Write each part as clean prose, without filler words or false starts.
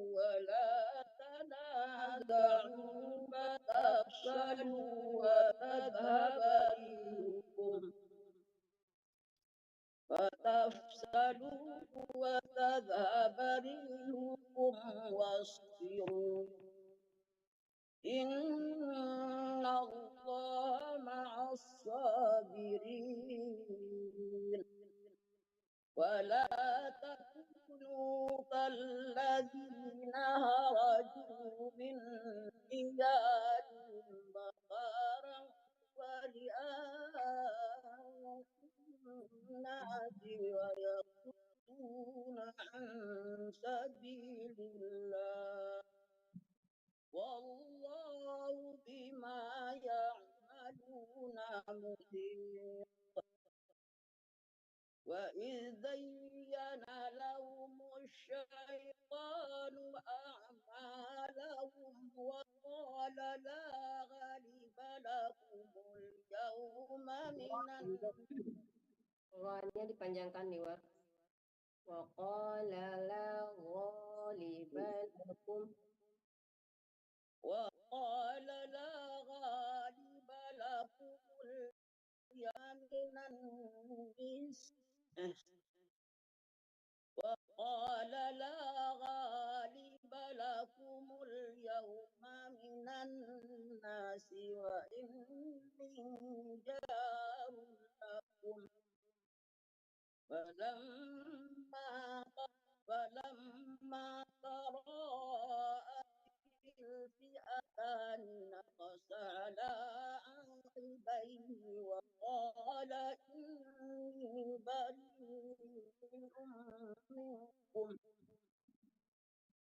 ولا تنازعوا فتفشلوا وتذهب ريحكم واصبروا إن الله مع الصابرين ولا تكونوا كالذين هرجوا من ديارهم بطرا ورئاء الناس ويصدون عن سبيل الله والله بما يعملون محيط وإذ زين لهم الشيطان أعمالهم وقال لا غالب لكم اليوم من Nya dipanjangkan nih, War. Wa qala la ghaliba lakum وقال لا غالب لكم اليوم من الناس وقال لا غالب لكم اليوم من الناس وإني جار لكم فلما تراءت الفئتان نقص على عقبيه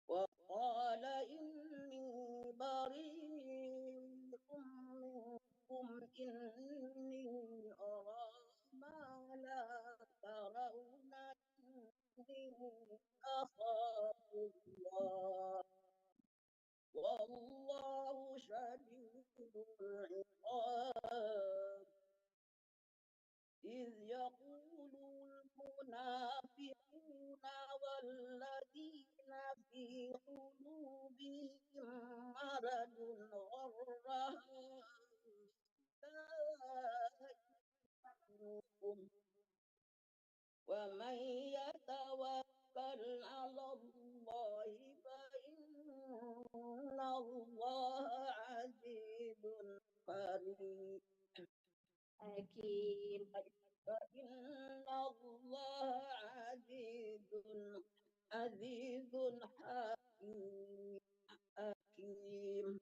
وقال إني بريء منكم إني أرى ما لا ترون إني أخاف الله والله شديد العقاب إذ يقول المنافقون والذين في قلوبهم مرض غر هؤلاء منكم ومن يتوكل على الله فإن الله عزيز حكيم فإن الله عزيز حكيم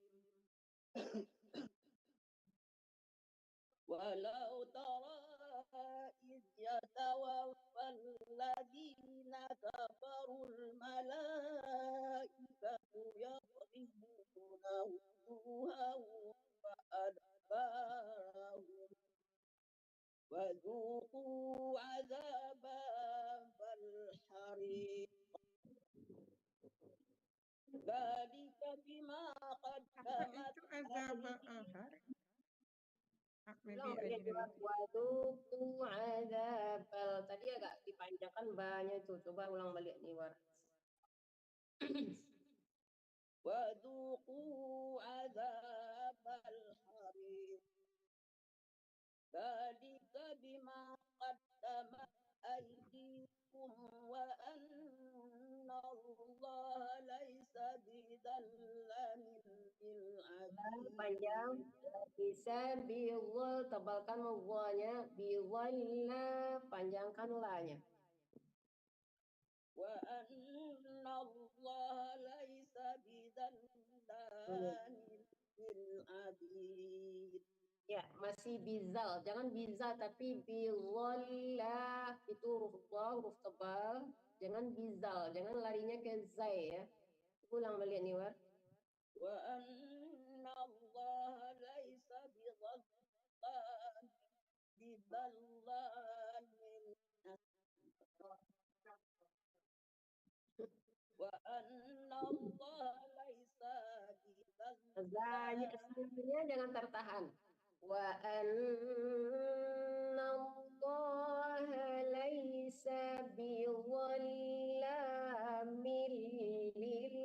ولو ترى إذ يتوفى الذين كفروا الملائكة يضربون وجوههم وأدبارهم وذوقوا عذاب الحريق ذلك بما قدمت أيديكم waduku azabal. Tadi agak dipanjangkan banyak itu. Coba ulang balik nih, War. وذوقوا عذاب الحريق ذلك بما قدمت أيديكم وأن الله ليس بظلام للعبيد. Panjang. Bisa biwal, tebalkan wawanya. Biwalna, panjangkan lanya. وأن الله ليس بظلام للعبيد. Ya, masih bizal. Jangan bizal, tapi biwalla. Itu huruf wa, huruf tebal. Jangan bizal. Jangan larinya ke zai ya. Ulang balik nih, War. وأن الله ليس بظلام وأن الله ليس Zanya sebelumnya jangan tertahan. Wa anna allaha laysa biwallamin lil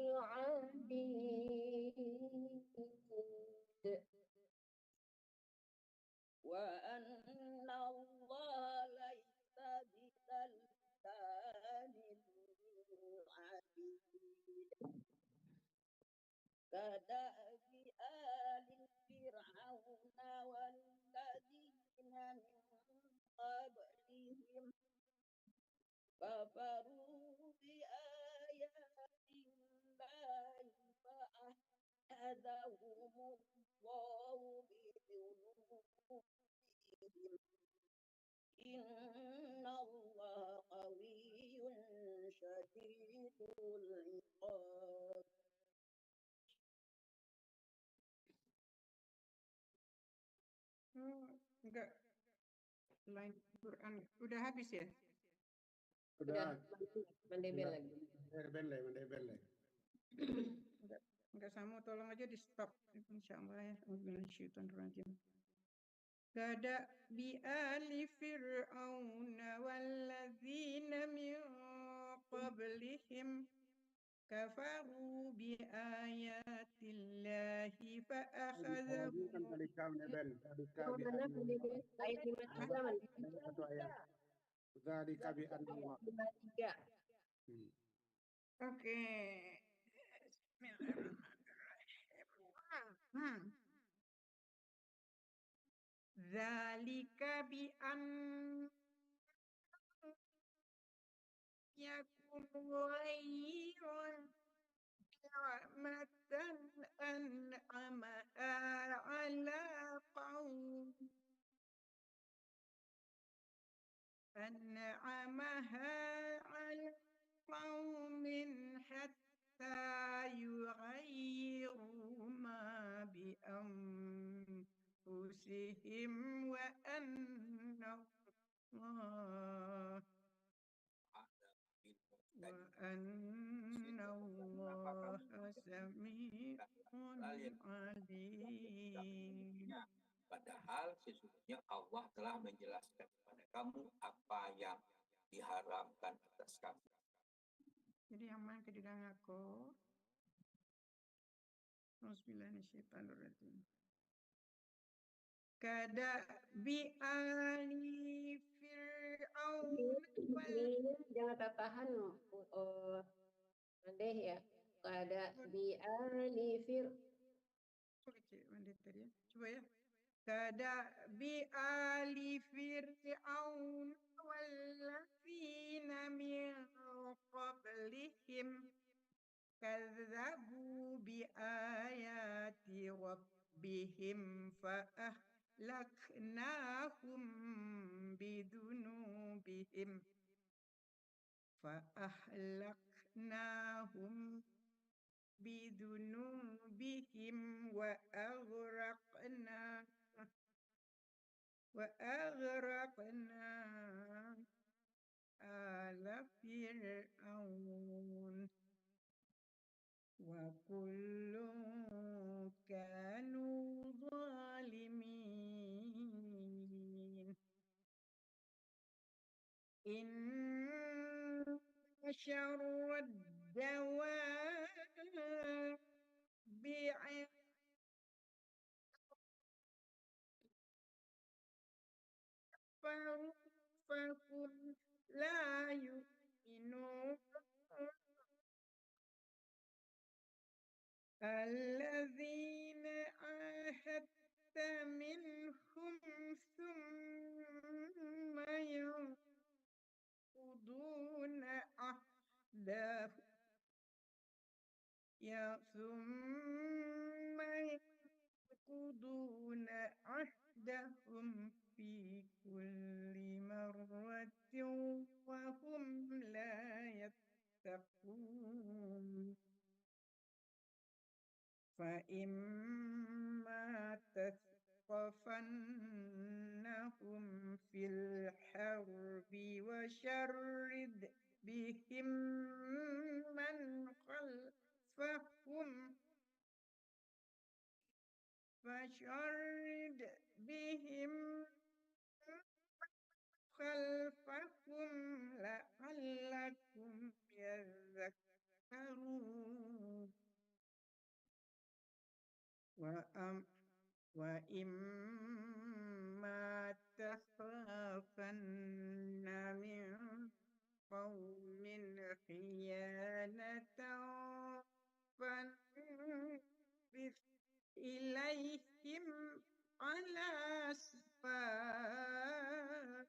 من قبلهم كفروا بآيات الله فأخذهم الله بذنوبهم إن الله قوي شديد العقاب. Enggak, lain Quran. Udah habis ya? Udah mendebel lagi. Enggak sama, tolong aja di stop. Insyaallah ya. Bismillahirrahmanirrahim. كدأب آل فرعون والذين من قبلهم كفروا بآيات الله فأخذهم Ayat 53 mendebel. Zalika bi anna Allah. 53. Oke. Bismillahirrahmanirrahim. Zalika bi an yakun ghairan ni'matan an'amaha ala qaum hatta yughayyiru ma bi anfusihim wa anna Allah sami'un alim. Padahal sesungguhnya Allah telah menjelaskan kepada kamu apa yang diharamkan atas kamu. Jadi yang mana kedengaran aku? Bismillahirrahmanirrahim. Kadabi ali fir'aun Ini jangan tertahan Mandeh ya. Kadabi ali fir. Coba ya. Kadabi ali fir'aun wallazina min qablihim kazzabu bi ayati rabbihim فأهلكناهم بذنوبهم وأغرقنا آل فرعون وكل كانوا ظالمين. إن شر الدواب فهم لا يؤمنون الذين عاهدت منهم ثم ينقضون عهدهم في كل مرة وهم لا يتقون. فإما تثقفنهم في الحرب وشرد بهم من خلفهم لعلكم يذكرون. وإما تخافن من قوم خيانة فانبذ إليهم على الكفار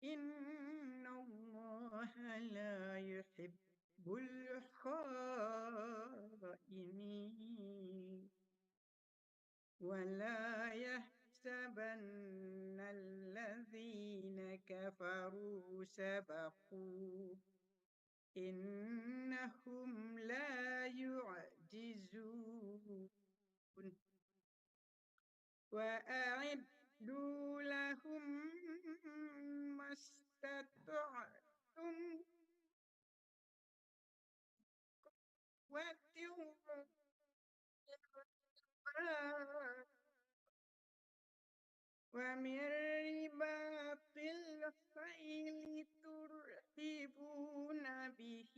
إن الله لا يحب الخائنين ولا يحسبن الذين كفروا سبقوا إنهم لا يعجزون وأعدوا لهم ما استطعتم ومن رباط الخيل ترهبون به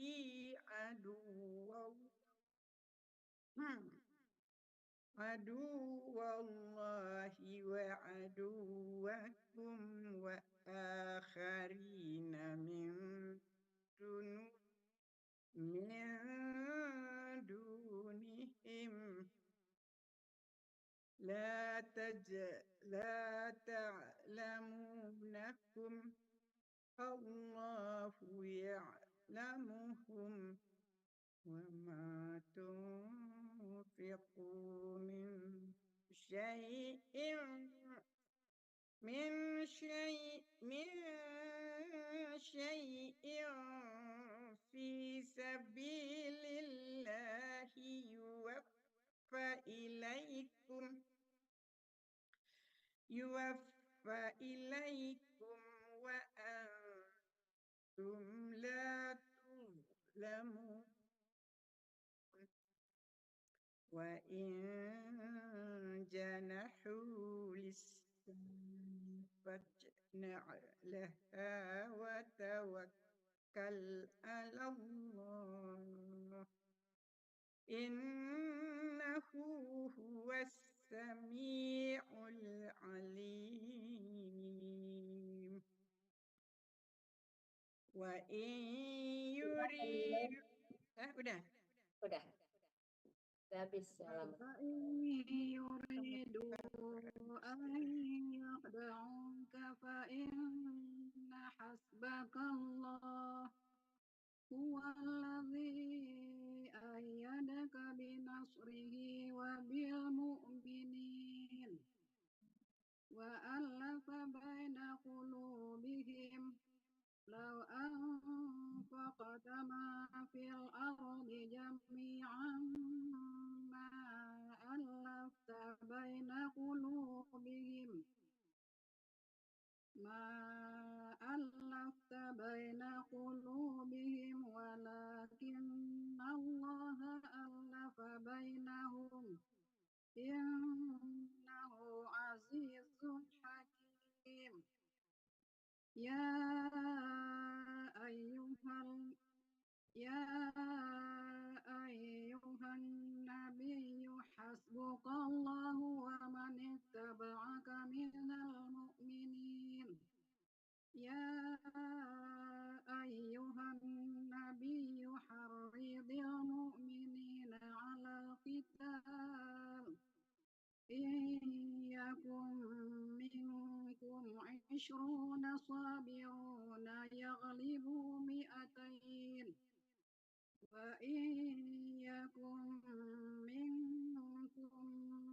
عدو الله وعدوكم وآخرين من دونهم لا تعلمونهم الله يعلمهم وما تنفقوا من شيء في سبيل الله يوفى إليكم وأنتم لا تظلمون وإن جنحوا للسلم فاجنح لها وتوكل على الله إنه هو السميع العليم وإن يريد udah habis halaman. فإن يريدوا أن يخدعوك فإن حسبك الله هو الذي أيدك بنصره وبالمؤمنين وألف بين قلوبهم لو أنفقت ما في الأرض جميعا ما ألفت بين قلوبهم ولكن الله ألف بينهم إنه عزيز حكيم يا أيها النبي حسبك الله ومن اتبعك من المؤمنين يا أيها النبي حرض المؤمنين على القتال إن يكن منكم 20 صابرون يغلبوا 200 وإن يكن منكم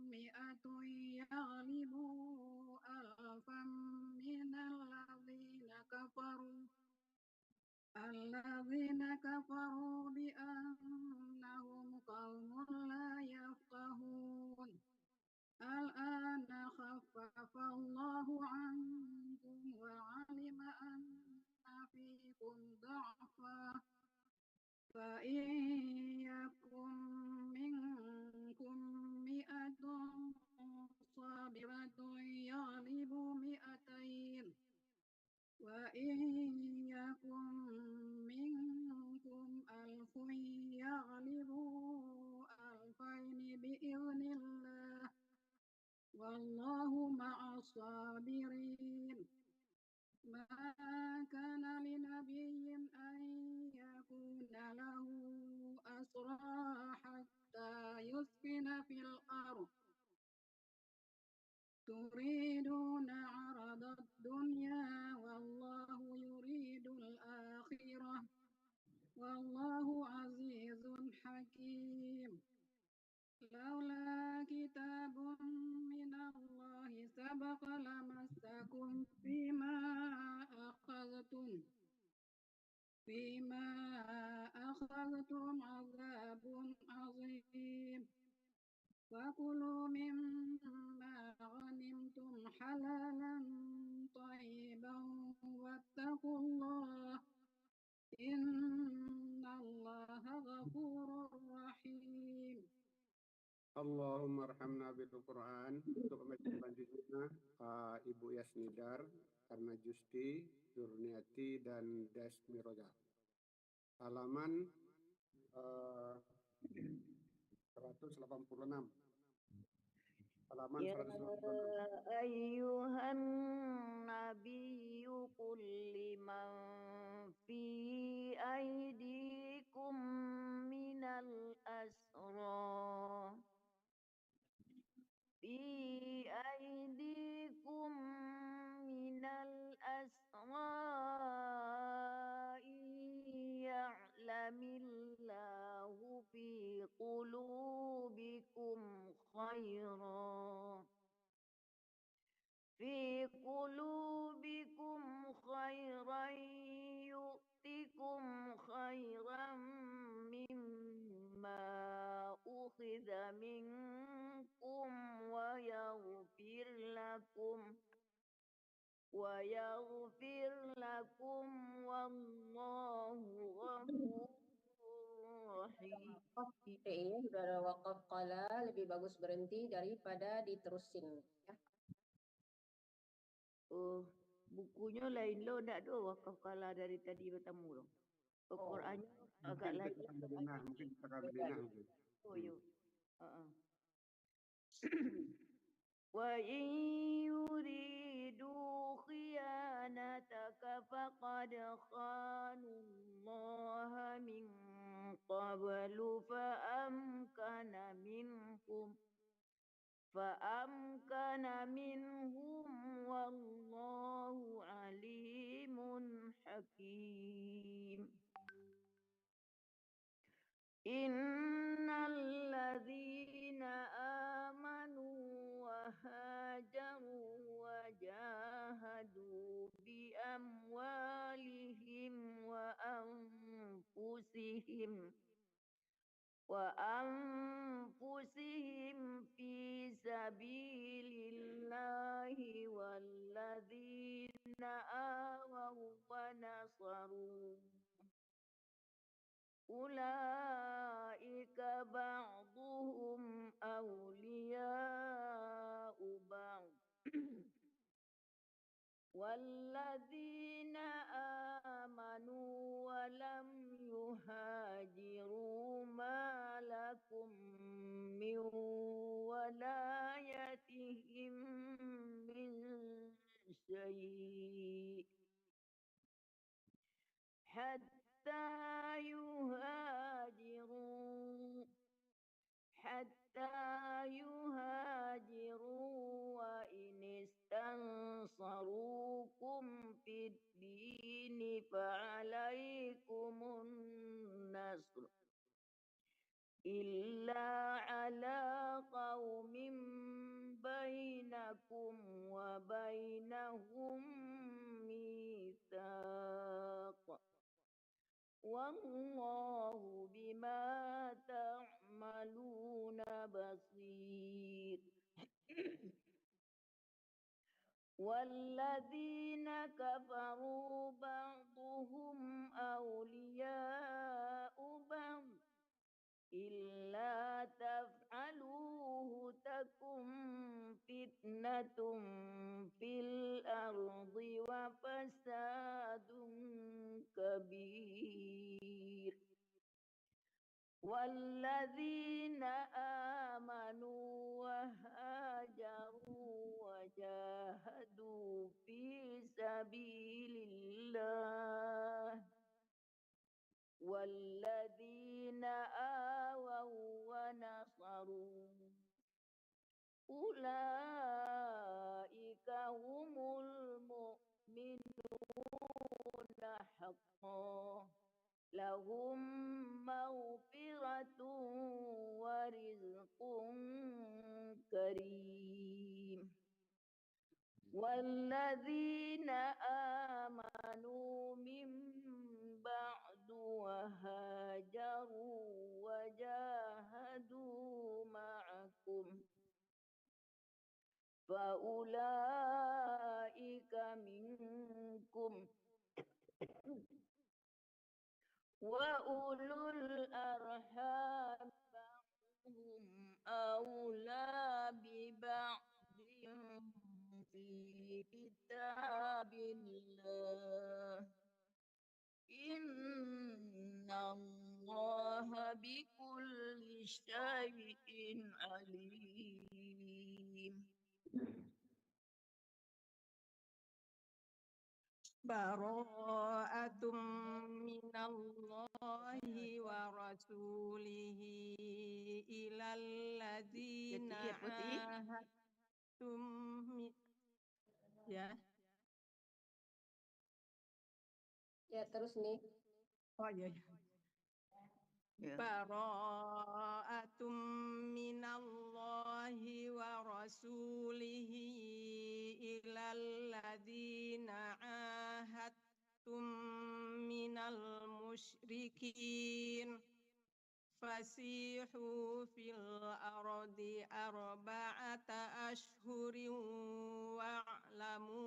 100 يغلبوا 1000 من الذين كفروا بأنهم قوم لا يفقهون الآن خفف الله عنكم وعلم أن فيكم ضعفا فإن يكن منكم 100 صابرة يغلبوا 200 وإن يكن منكم 1000 يغلبوا 2000 بإذن الله والله مع الصابرين ما كان لنبي أن يكون له أسرى حتى يسكن في الأرض تريدون عرض الدنيا والله يريد الآخرة والله عزيز حكيم لولا كتاب من الله سبق لمسكم فيما أخذتم عذاب عظيم فكلوا مما غنمتم حلالا طيبا واتقوا الله إن الله غفور رحيم. Allahumma arhamna bil Quran. Untuk materi selanjutnya Ibu Yasnidar, Karna Justi, Durniati, dan Desmi Roja. Halaman 186. Halaman 186. Ayyuhan Nabi qul liman fi aydikum minal asra ya'lamillahu fi qulubikum khairan yu'tikum khairan mimma ukhidha minkum wa yaghfir lakum wallahu ghafurur rahim. Sudah ada wakaf qala, lebih bagus berhenti daripada diterusin. Ya. Bukunya lain lo, tak ada wakaf qala dari tadi bertemu lo. Qurannya agak lain. Mungkin kita kabinah. Oh yo. Wa in yuridu khiyanataka faqad khanu Allah min qablu fa'amkana minhum wallahu alimun hakim. Innal ladzina amanu wa hajaru wa jahadu bi amwalihim wa anfusihim fi sabilillahi walladzina awaw wa nasaru ulaika ba'duhum awliya'u ba'd walladzina amanu wa lam yuhajiru ma lakum min walayatihim min syai' hatta yuhajiru wa in istansarukum fid dini fa'alaikumun nasr illa ala qaumin bainakum wa bainahum mitsaq wallahu bima ta'maluna basir. Walladzina kafaru ba'duhum awliya'u ba'd illa taf'aluhu takum fitnatun fil ardi wa fasadun kabir. Walladzina amanu wa hajaru wa jahadu fi sabilillah walladzina awaw wa nasaru ulaika يؤمنون حقا لهم مغفرة ورزق كريم والذين آمنوا من بعد وهاجروا وجاهدوا معكم فأولئك منكم وأولو الأرحام بعضهم أولى ببعض في كتاب الله إن الله بكل شيء عليم. براءة من الله ورسوله إلى الذين عاهدتم ya. Ya, terus nih. Oh iya. Bara'atum minallahi wa rasulihi ilal ladzina ahadtum minal musyrikin fasihu fil ardi arba'ata ashhurin wa'lamu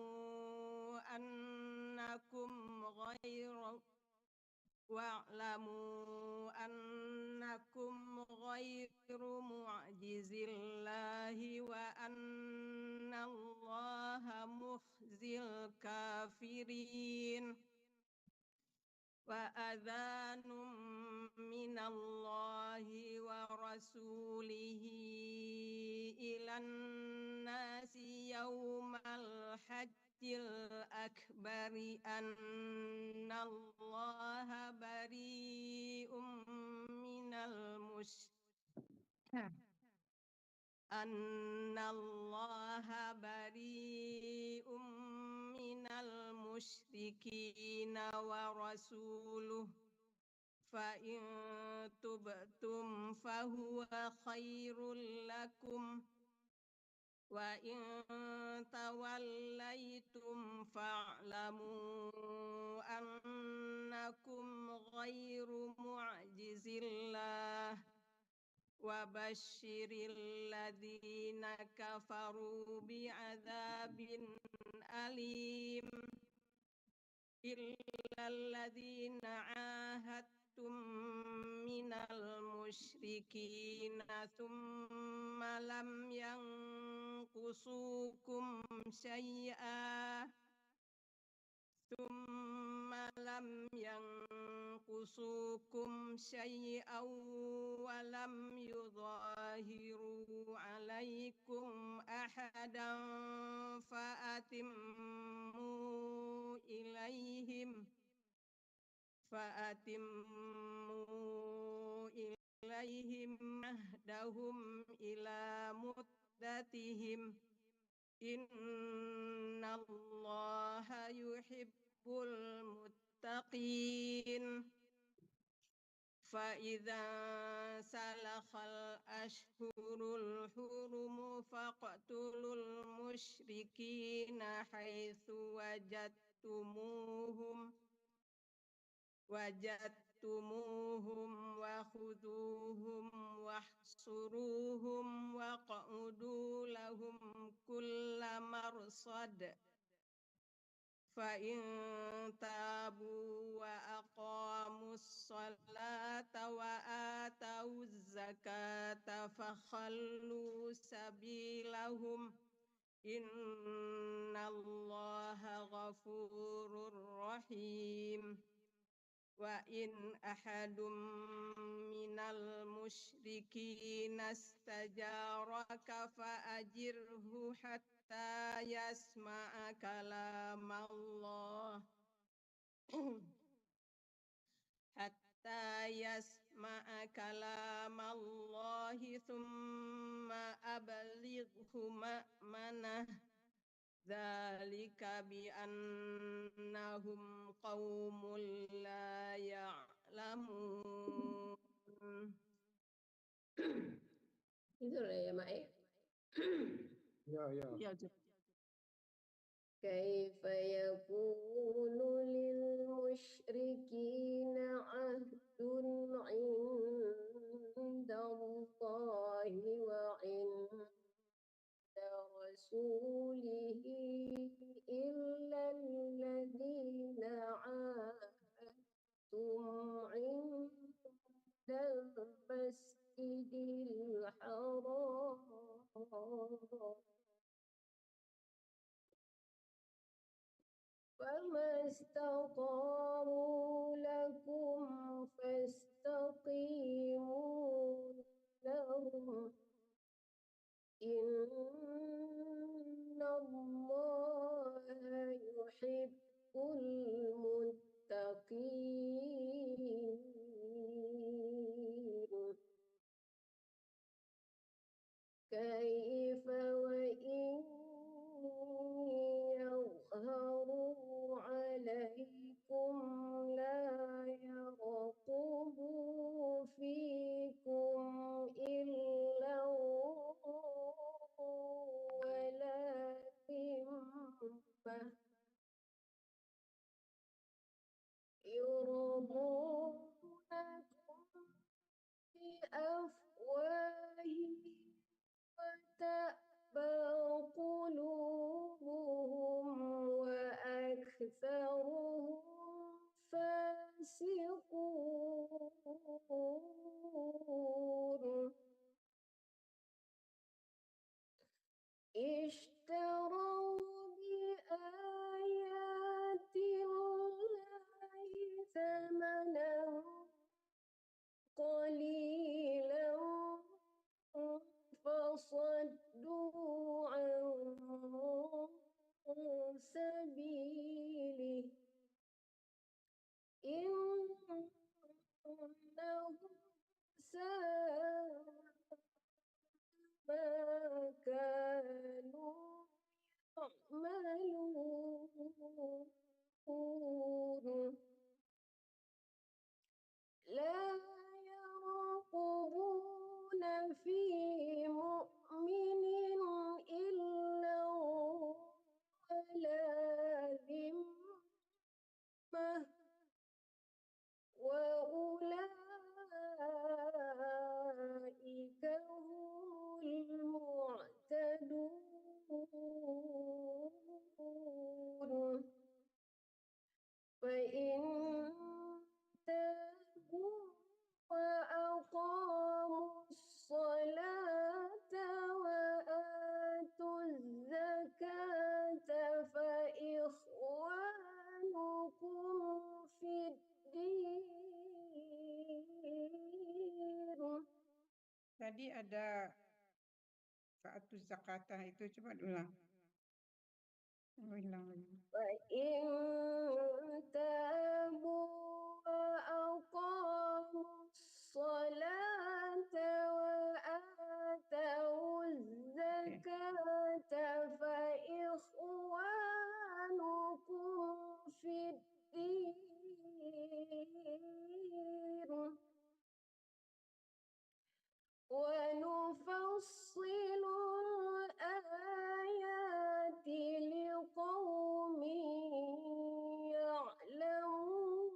annakum ghairu mu'jizillahi wa annallaha mukhzil kafirin wa adhanum minallahi wa rasulihi ilan nasi yawmal hajjil akbari annallaha bari'um minal musyrikina wa rasuluh fa in tubtum fahuwa khairul lakum wa in tawallaitum fa'lamu annakum ghairu mu'jizillah wa basyiril ladzina kafaru bi'adzabin alim illal ladzina ahadtum minal musyrikina thumma lam yanqusukum syai'a wa lam yudhahiru alaikum ahadan fa'atimmu ilaihim ahdahum ila muddatihim innallaha yuhibbul muttaqin فإذا سلخ الأشهر الحرم فاقتلوا المشركين حيث وجدتموهم وخذوهم واحصروهم واقعدوا لهم كل مرصد فإن تابوا وأقاموا الصلاة وآتوا الزكاة فخلوا سبيلهم إن الله غفور رحيم وإن أحد من المشركين استجارك فأجره حتى يسمع كلام الله ثم أبلغه مأمنه ذلك بأنهم قوم لا يعلمون. Itu lah ya, Mak. Ya, ya. Ya, Cik. كيف يكون للمشركين عهد عند الله وعند رسوله إلا الذين عاهدتم عند المسجد الحرام فما استقاموا لكم فاستقيموا لهم إن الله يحب المتقين. كيف وإن يظهروا عليكم لا يرقبوا فيكم إلا ولا ذمة يرضونكم بأفواههم وتأبى قلوبهم وأكثرهم فاسقون. اشتروا بآيات الله ثمنا قليلا فصدوا عن سبيله إنهم ساء ما كانوا يعملون. لا يرقبون في مؤمن إلا ولا ذمة وأولئك هم المعتدون. فإن تابوا وأقاموا الصلاة وآتوا الزكاة فإخوانكم في الدين. Tadi ada fa'atu zakatah itu coba diulang. Ulang lagi. فإن تابوا وأقاموا الصلاة وآتوا الزكاة فإخوانكم في الدين ونفصل الآيات لقوم يعلمون.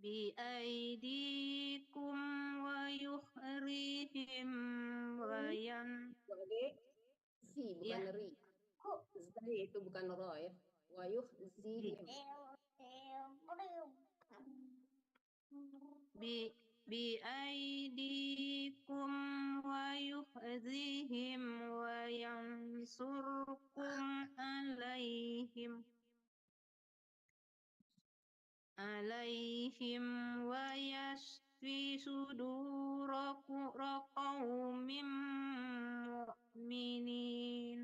biaidikum wa yuhrihim wa yan Adik, zi bukan ya ri. Kok zai itu bukan ro ya? Wa yukhzihim. biaidikum wa yukhzihim wa yansurkum alaihim wa yashfi sudura qaumin mu'minin.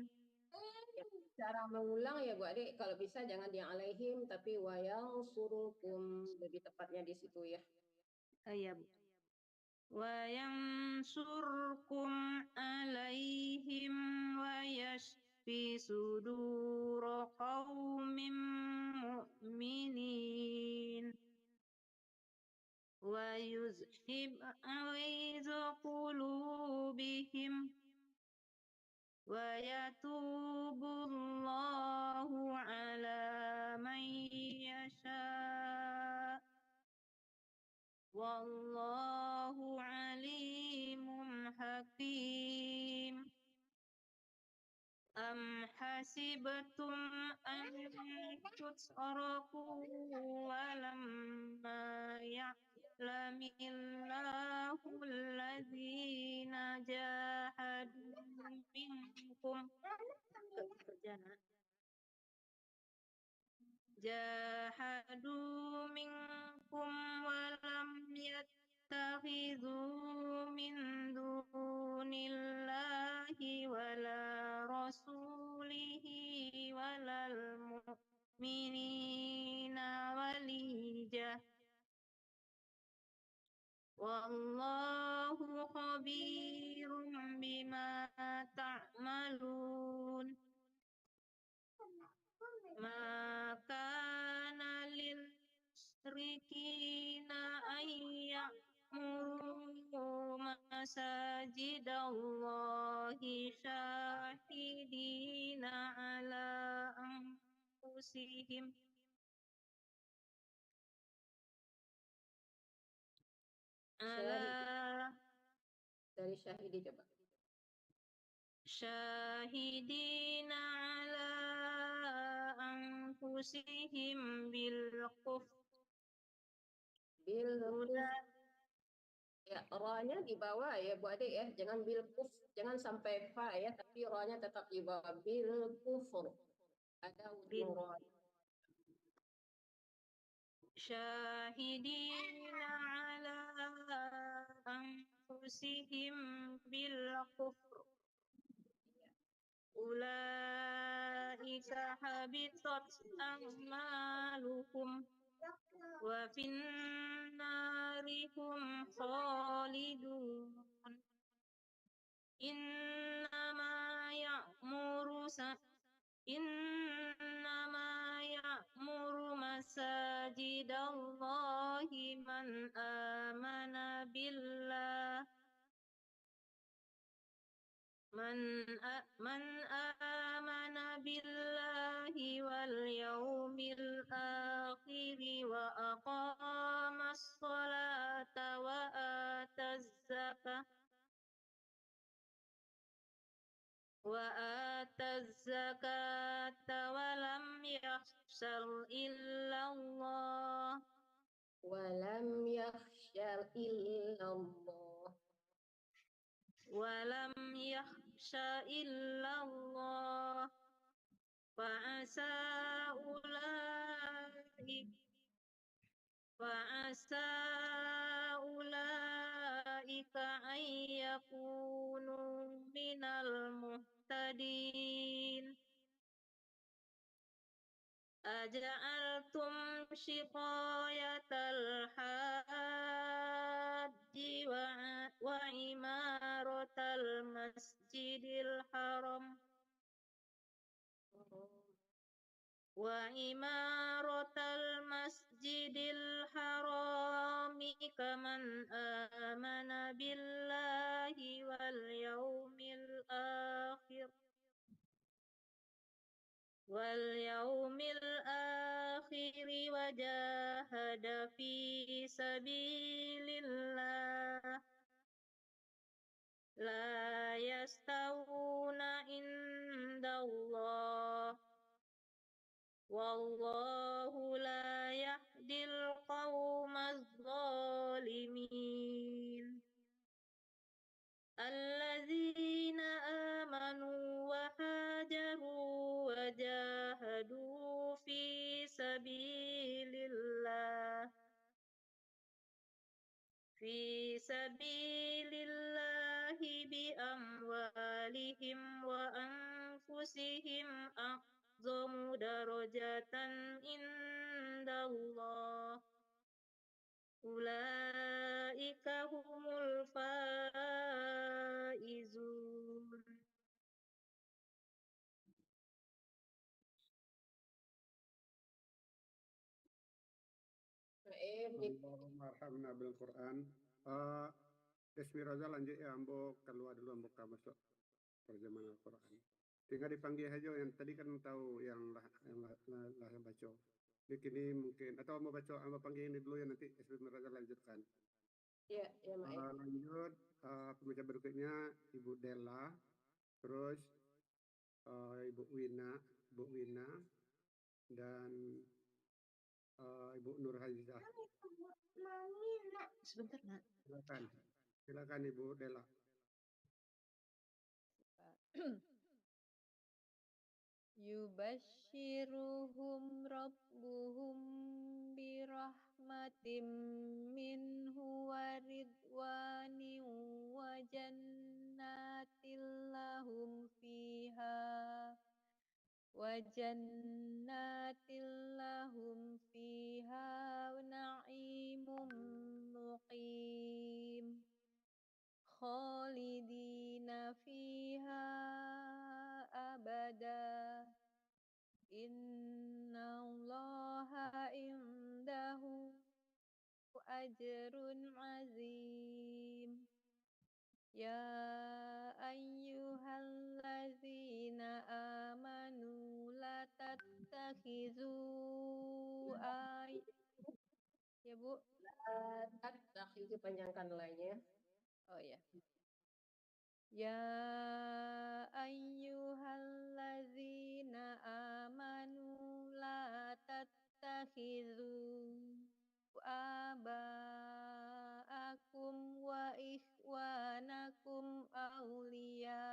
Ya, cara mengulang ya Bu Adik, kalau bisa jangan yang alaihim tapi wayang surukum, lebih tepatnya di situ ya. Ya Bu. Wa yansurkum alaihim wa yashfi sudura qaumin mu'minin wa yuzhib ghaiza qulubihim wa yatubullahu ala man yasha wallahu alimun hakim. Am hasibtum an tutraku walamma ya'lamillahu allazina jahadu minkum walam yattakhidhu min dunillahi wala rasulihi walal mu'minina waliyah wallahu khabirum bima ta'malun. Ma kana lil musyrikina an ya'muru masajidallahi syahidina ala anfusihim Dari syahidi coba. syahidina ala anfusihim bil kufr. Ya, ra-nya di bawah ya Bu Adik ya, jangan bil kuf, jangan sampai fa ya, tapi ra-nya tetap di bawah bil kufur. Ada ujung ra. Syahidina ala anfusihim bil kufr. Ulaika habitat a'maluhum wa finnarihum khalidun. Innama ya'muru masajidallahi man amana billah wal yawmil akhir wa aqamas salata wa ataz zakata wa lam yakhshar illallah Walam yakhshar illallah. walam yakhsha illallah fa'asa ulaika an yakunu minal muhtadin. Aja'altum shiqayatal hajji wa imaratal masjidil haram kaman amana billahi wal yawmil akhir wa jahada fi sabilillah la yastawuna indallah wallahu la yahdil qawmaz zalimin alladzina amanu wa hajaru wa jahadu fi sabilillah bi amwalihim wa anfusihim a'zamu darajatan indallah ulaika humul faizun. Allahumma arhamna bil Quran. Esmiraza lanjut ya, ambo keluar dulu, ambo masuk terjemahan Al-Quran. Tinggal dipanggil aja yang tadi kan tahu yang baca. Ini mungkin atau mau baca, ambo panggil ini dulu ya, nanti Esmiraza lanjutkan. Ya, ya Mak. Lanjut pembaca berikutnya Ibu Della, terus Ibu Wina dan Ibu Nur Hazizah. Sebentar, Nak. Silakan Ibu Della. Yubashiruhum rabbuhum birahmatim minhu wa ridwanin wa jannatin lahum fiha na'imun muqim khalidina fiha abada innallaha indahu ajrun azim ya ayyuhallazina amanu la tattakhizu ya Bu Takhizu panjangkan lainnya. oh ya ya ayyuhallazina amanu la tattakhizu aba'akum wa ikhwanakum awliya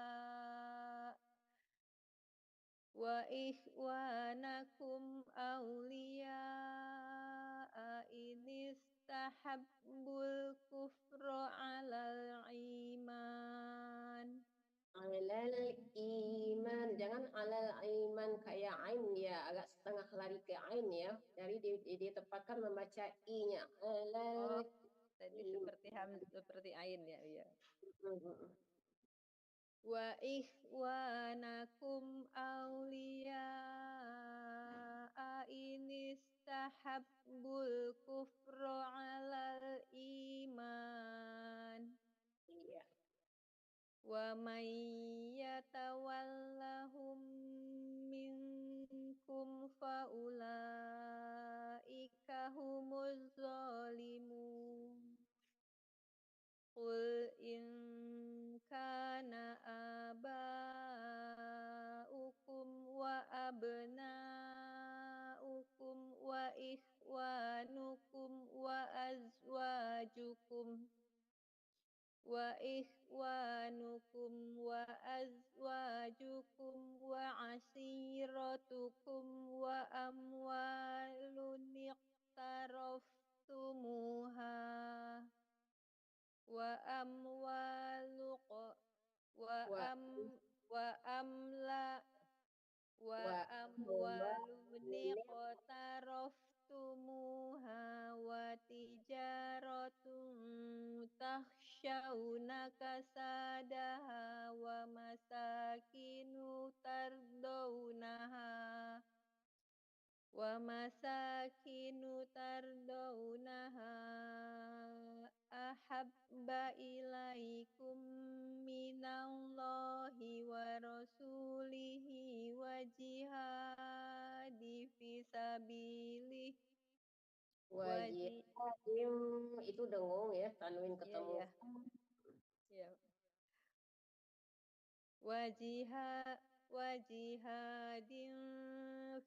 inistahabbul kufra 'alal iman Alal iman, jangan alal iman kayak ain ya, agak setengah lari ke ain ya. Jadi ditempatkan membaca i-nya. Alal tadi seperti ain ya iya. Wa ikhwanakum awliya'a inistahabbul kufra 'alal iman. Iya. Wa may yatawallahum minkum faulaika humuz zalimun. Qul in kana aba'ukum wa abna'ukum wa ikhwanukum wa azwajukum wa ashiratukum wa amwalun iqtaraftumuha wa amwalun iqtaraftumuha wa tijaratun takhshawna kasadaha wa masakinu tardawnaha ahabba ilaikum minallahi wa rasulihi wa jihadi Wajihadim itu dengung ya, tanwin ketemu. Iya, iya. Wajihadin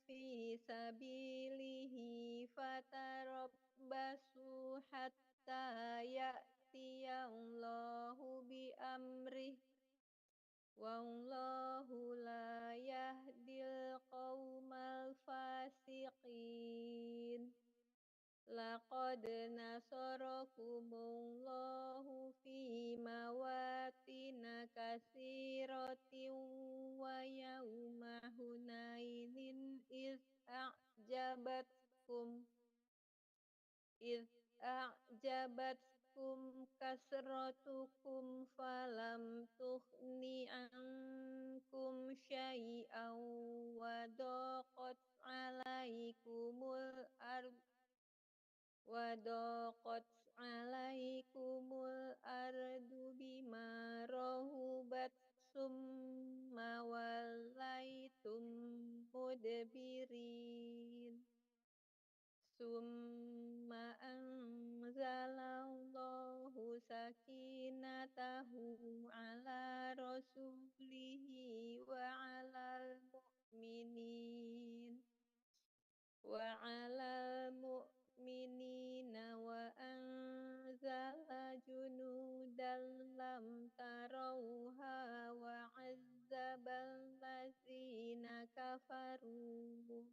fi sabilihi fatarabbasu hatta ya'tiyallahu bi amrih wallahu la yahdil qaumal fasiqin. Laqad nasarakumullahu fi mawatina katsiratin wa yawma hunainin a'jabatkum kasratukum falam tughni ankum syai'an wa daqat 'alaikumul ardu bima rahubat summa wallaitum mudbirin. Summa anzalallahu sakinatahu ala rasulihi wa alal mu'minina wa anzala junudan lam tarawha wa 'azzabal ladzina kafaru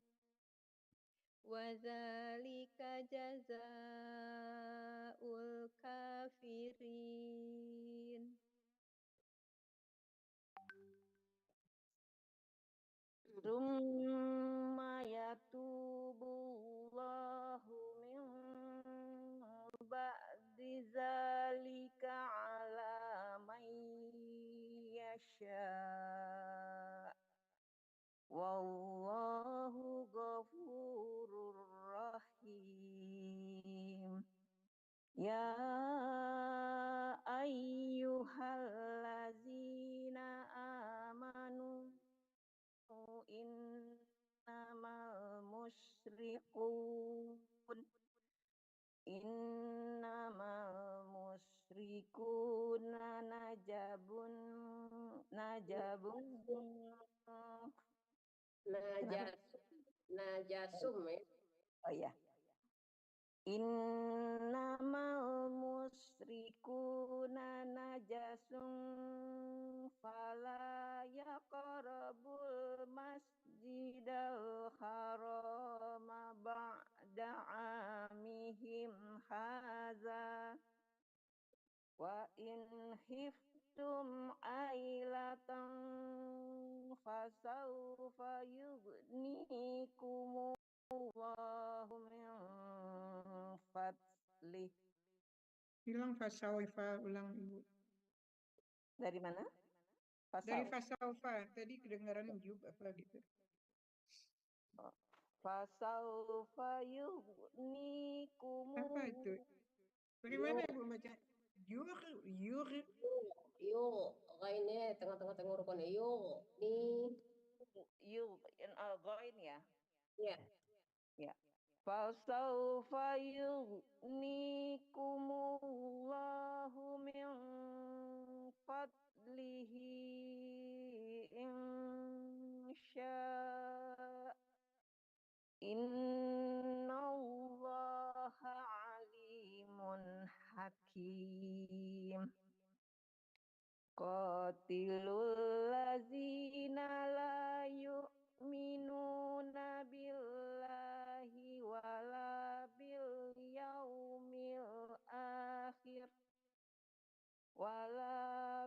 wa dzalika jazaa'ul kafirin. Summa yatubullahu min ba'di zalika 'ala man yasha' wallahu ghafurur rahim. Ya ayyuhallazina amanu innamal musyrikuna najabun Najasum ya. Oh ya. Innamal musyrikuna najasun fala yaqrabul masjidal harama ba'da amihim hadza wa in khiftum ailatan fasawfa yughnikumullahu min fadlih. Hilang fasaufa, ulang Ibu. Dari mana? Dari fasaufa, tadi kedengaran jub apa gitu. Fasaufa yughnikumullahu. Apa itu? Bagaimana Ibu baca? Yur. Ghainnya tengah-tengah tenggorokan yo. Ghain ya. Ya. Ya. Fasaufa yughnikumullahu min fadlihi insya' innallaha alimun hakim. Qatilul ladzina la yu'minuna billahi wala bil yaumil akhir wala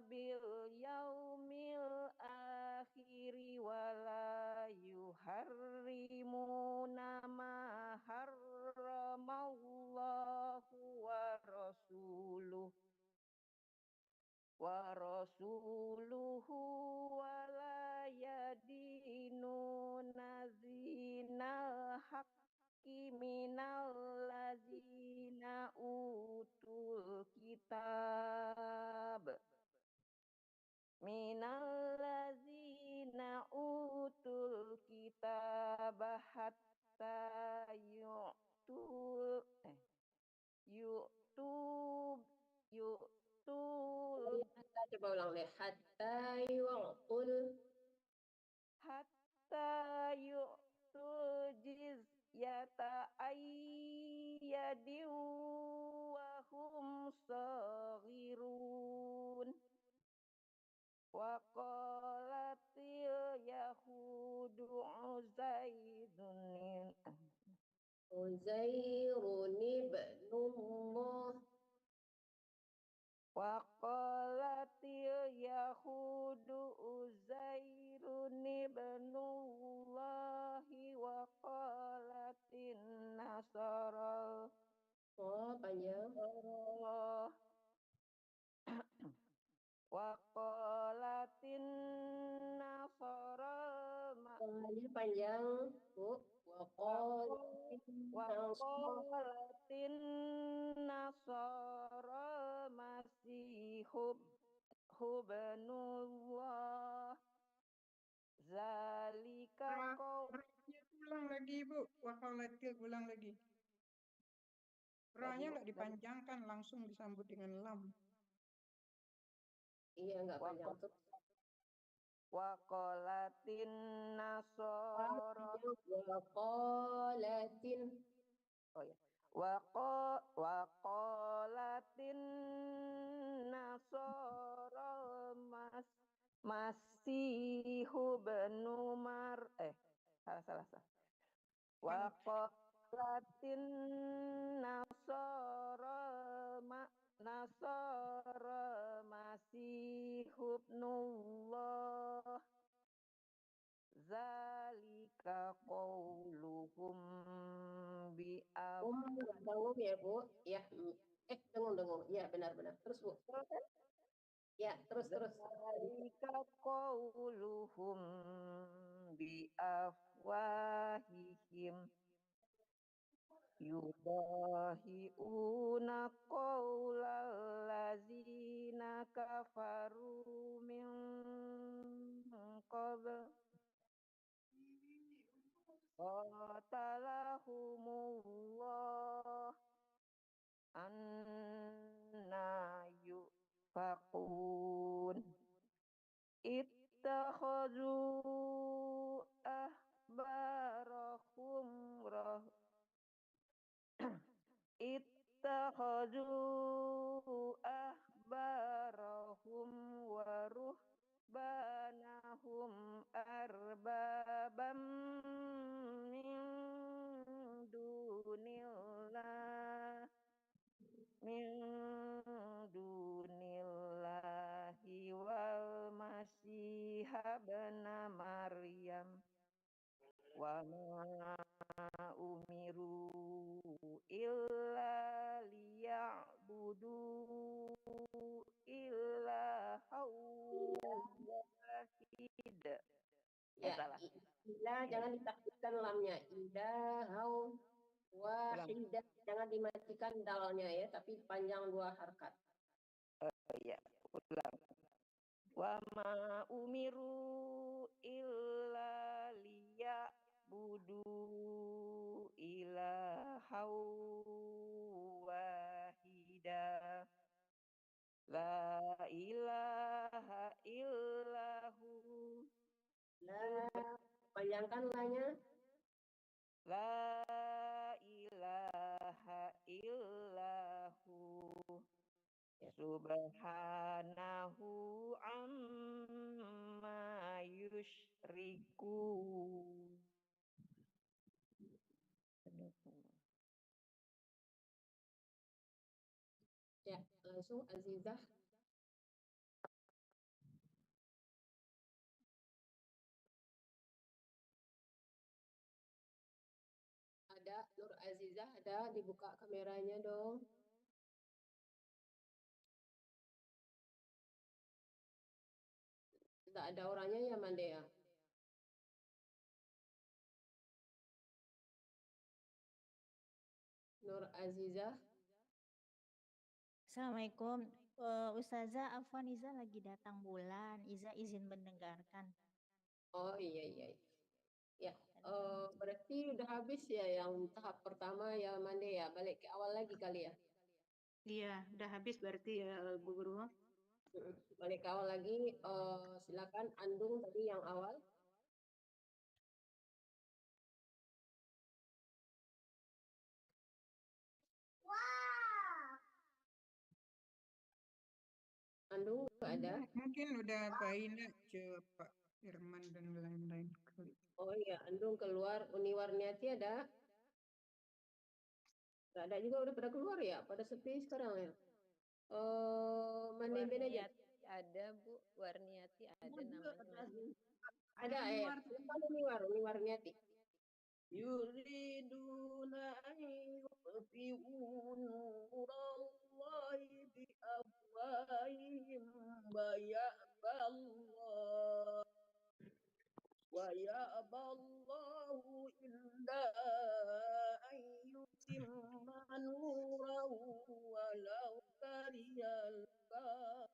yuharrimuna ma harramallahu wa rasuluhu wala yadinuna zinal haqqi minal ladzina utul kitab hatta yu'tu Hatta, coba ulang deh. Hatta yu'tul hatta yu'tul jizyata ayyadin wa hum saghirun. Wa qalatil yahudu Uzairun ibnullah. wa qalatil yahudu Uzairun ibnullahi wa qalatin nasara Oh, panjang. wa qalatin nasara Soalnya panjang, Bu. wa qalatin nasara masihub hubnullah zalika Ra-nya ulang lagi, Bu. Wakalatil ulang lagi. Ra-nya nggak dipanjangkan, langsung disambut dengan lam. Iya, nggak panjang tuh. wa qalatin nasara Waqalatin. wa qalatin nasara masihu benu salah wa qalatin nasara masihu ibnullah zalika qauluhum bi Dengung ya, Bu. Ya. Dengung. Ya, benar-benar. Terus, Bu. Ya, terus. zalika qauluhum bi afwahihim yudahiuna qaulal lazina kafaru min qabl qatalahumullah anna yufakun ittakhadhu ahbarahum wa ruhbanahum arbabam min dunillahi wal masiha ibna maryam wa ma umiru illa liya'budu ilahau wahid. Ya, Salah. jangan ditakutkan lamnya. Ilahau wahidah. Jangan dimatikan dalnya ya, tapi panjang 2 harkat. Ulang. Wa ma umiru illa liya'budu ilahau wahida la ilaha illahu Panjangkan lanya. la ilaha illahu subhanahu amma yusyriku. Ya, langsung Azizah. Ada Nur Azizah, ada, dibuka kameranya dong. Tidak ada orangnya ya, Mandea. Nur Azizah. Assalamualaikum. Ustazah Afwan, Iza lagi datang bulan. Iza izin mendengarkan. Oh iya. Ya, berarti udah habis ya yang tahap pertama ya, Mande ya. Balik ke awal lagi kali ya. Iya, udah habis berarti ya Bu Guru. Balik awal lagi, silakan Andung tadi yang awal. Andung nggak ada? Mungkin udah Pak Ina ke Pak Firman dan lain-lain kali. Oh iya, Andung keluar. Uni Warniati ada? Nggak ada juga, udah pada keluar ya? Pada sepi sekarang ya? Maneben aja. Warniati ada Bu, Warniati ada namanya. Ada ya? Silakan Uni Warniati. يريدون أن يطفئوا نور الله بأفواههم ويأبى الله إلا أن يتم نوره ولو كره الكافرون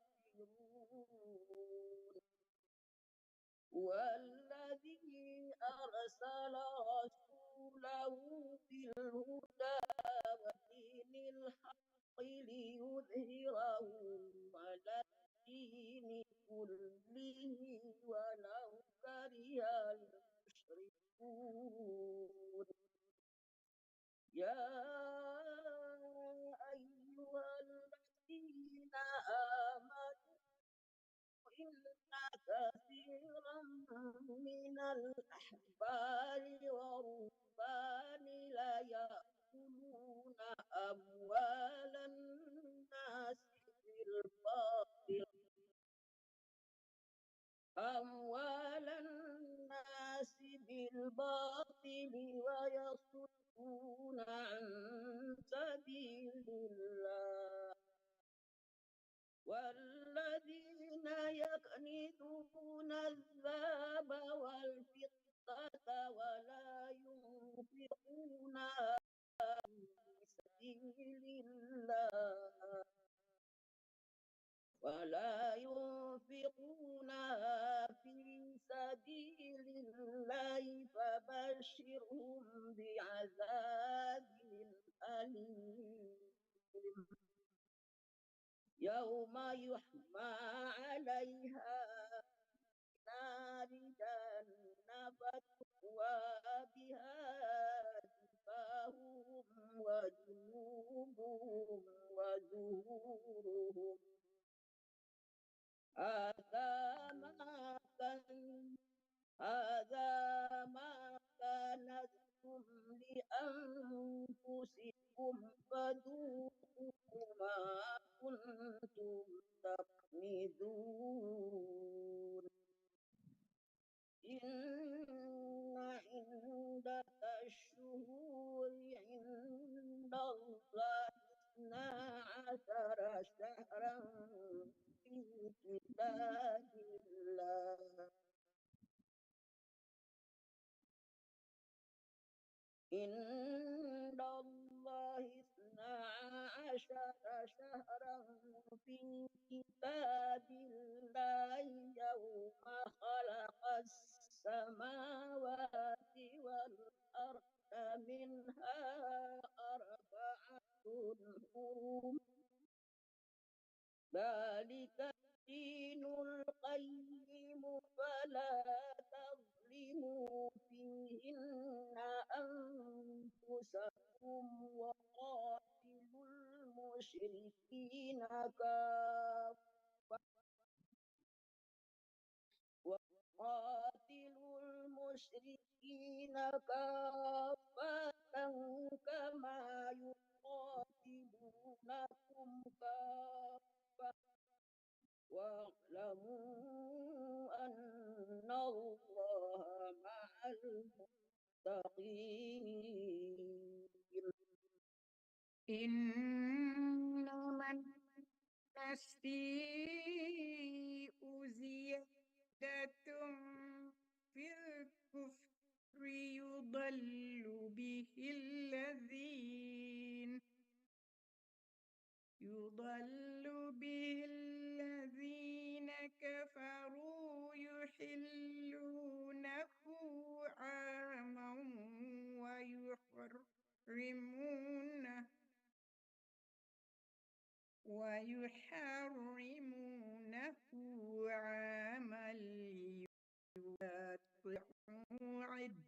والذي أرسل رسوله بالهدى ودين الحق ليظهره على الدين كله ولو كره المشركون يا أيها الذين آمنوا إن كثيرا من الأحبار والرهبان ليأكلون أموال الناس بالباطل ويصدون عن سبيل الله والذين يكنزون الذهب والفضة ولا ينفقونها في سبيل الله فبشرهم بعذاب أليم يوم يحمى عليها نار جهنم فتكوى بها جباههم وجنوبهم وظهورهم هذا ما كنتم لأنفسكم فذوقوا ما كنتم تكنزون إن عدة الشهور عند الله 12 شهرا في كتاب الله عند الله 12 شهرا في كتاب الله يوم خلق السماوات والأرض منها 4 حرم ذلك الدين القيم فلا تظلموا فيهن أنفسكم وقاتلوا المشركين كافة كما يقاتلونكم كافة واعلموا أن الله مع المتقين إنما النسيء زيادة في الكفر يضل به الذين كفروا يحلونه عاما ويحرمونه ويحرمونه عاما ليواتعوا عدة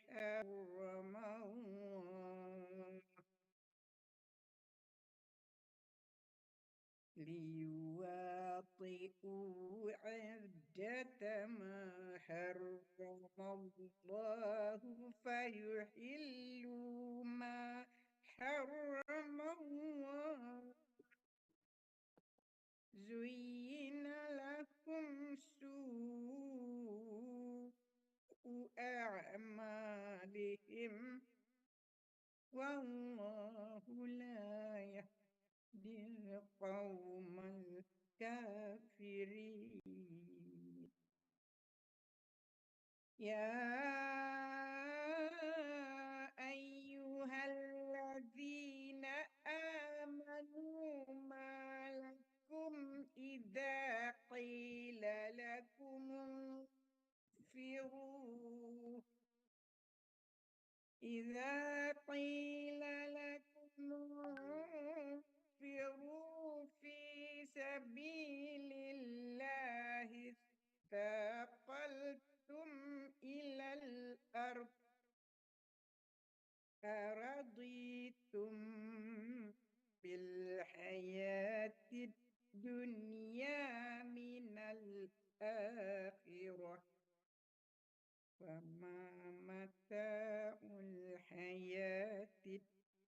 حرم الله ليواطئوا عدة ما حرم الله فيحلوا ما حرم الله زين لكم سوء أعمالهم والله لا يهدي القوم الكافرين يا أيها الذين آمنوا ما لكم إذا قيل لكم انفروا في سبيل الله اثاقلتم إلى الأرض أرضيتم بالحياة الدنيا من الآخرة فما متاع الحياة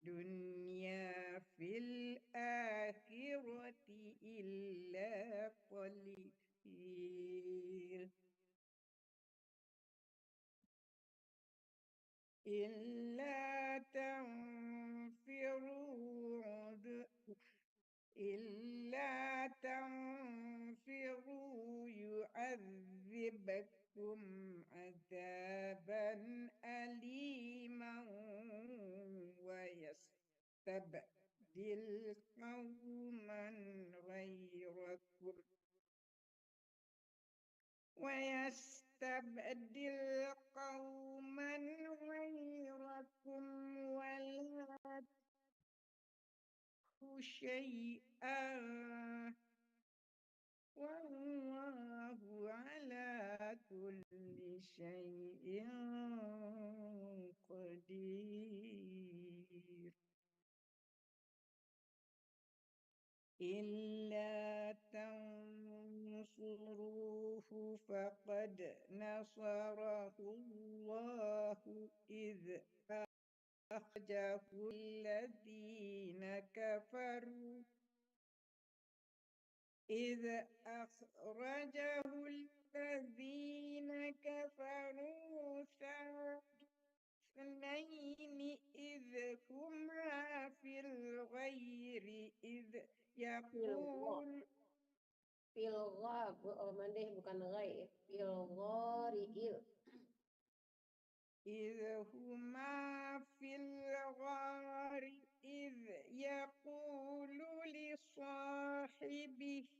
الدنيا في الآخرة إلا قليل إلا تنفروا يعذبكم عذابا أليما ويستبدل قوما غيركم ولا تضروه شيئا والله على كل شيء قدير إلا تنصروه فقد نصره الله إذ أخرجه الذين كفروا اثنين إذ هما في الغير إذ يقول Filghab, mandeh bukan ghair. Filghari'il. إذ هما في الغار إذ يقول لصاحبه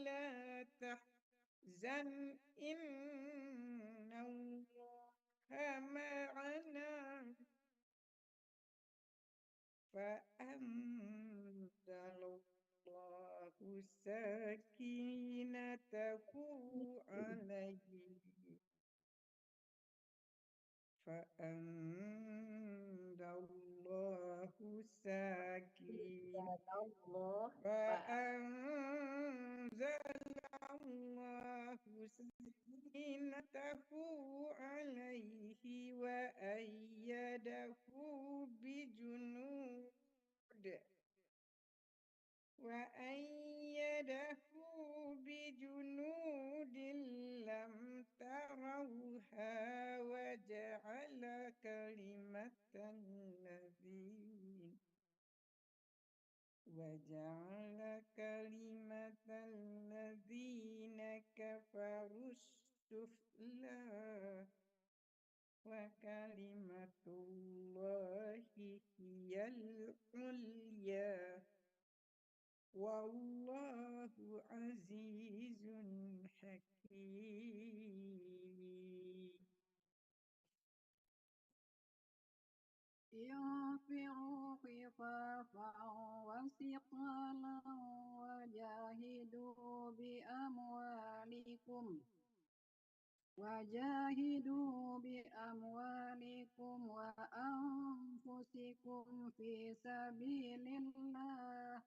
لا تحزن إن الله معنا فأنزل الله سكينته عليه فأنزل الله سكينته عليه وأيده بجنود لم تروها وجعل كلمة الذين كفروا السفلى وكلمة الله هي العليا والله عزيز حكيم انفروا خفافا وثقالا وجاهدوا بأموالكم وأنفسكم في سبيل الله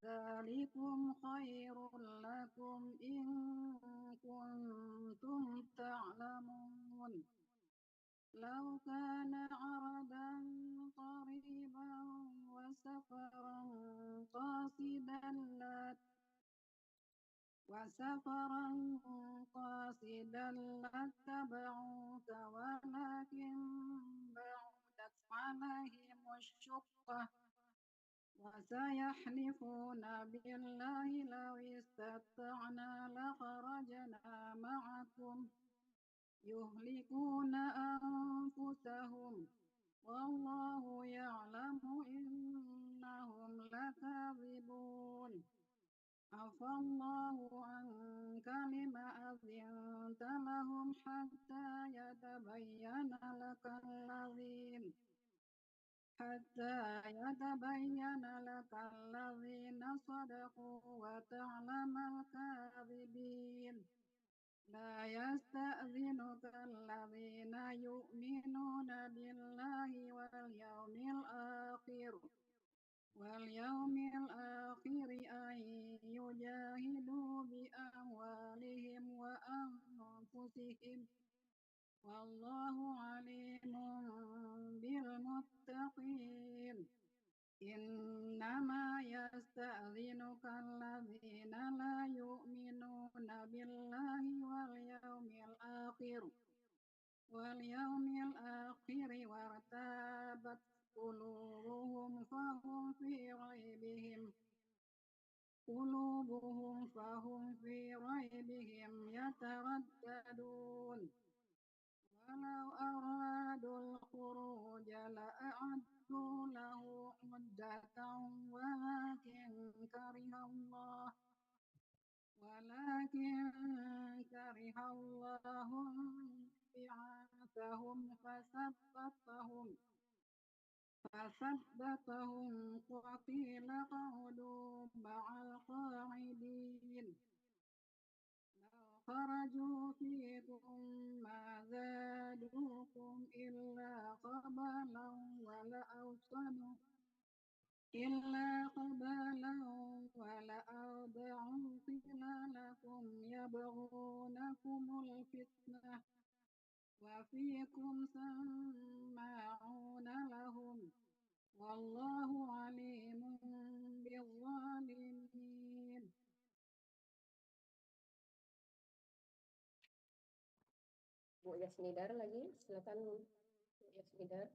ذلكم خير لكم إن كنتم تعلمون لو كان عرضا قريبا وسفرا قاصدا لاتبعوك ولكن بعدت عليهم الشقة وسيحلفون بالله لو استطعنا لخرجنا معكم يهلكون أنفسهم والله يعلم إنهم لكاذبون عفى الله عنك لما أذنت لهم حتى يتبين لك الذين صدقوا وتعلم الكاذبين لا يستأذنك الذين يؤمنون بالله واليوم الآخر أن يجاهدوا بأموالهم وأنفسهم والله عليم بالمتقين إنما يستأذنك الذين لا يؤمنون بالله واليوم الآخر وارتابت قلوبهم فهم في ريبهم يترددون ولو أرادوا الخروج لأعدوا له عدة ولكن كره الله بعاثهم فثبتهم وقيل اقعدوا مع القاعدين لو خرجوا فيكم ما زادوكم إلا خبالا ولأوضعوا خلالكم يبغونكم الفتنة وفيكم سماعون لهم والله عليم بالظالمين. Bu Yasmidar lagi, silakan Bu Yasmidar.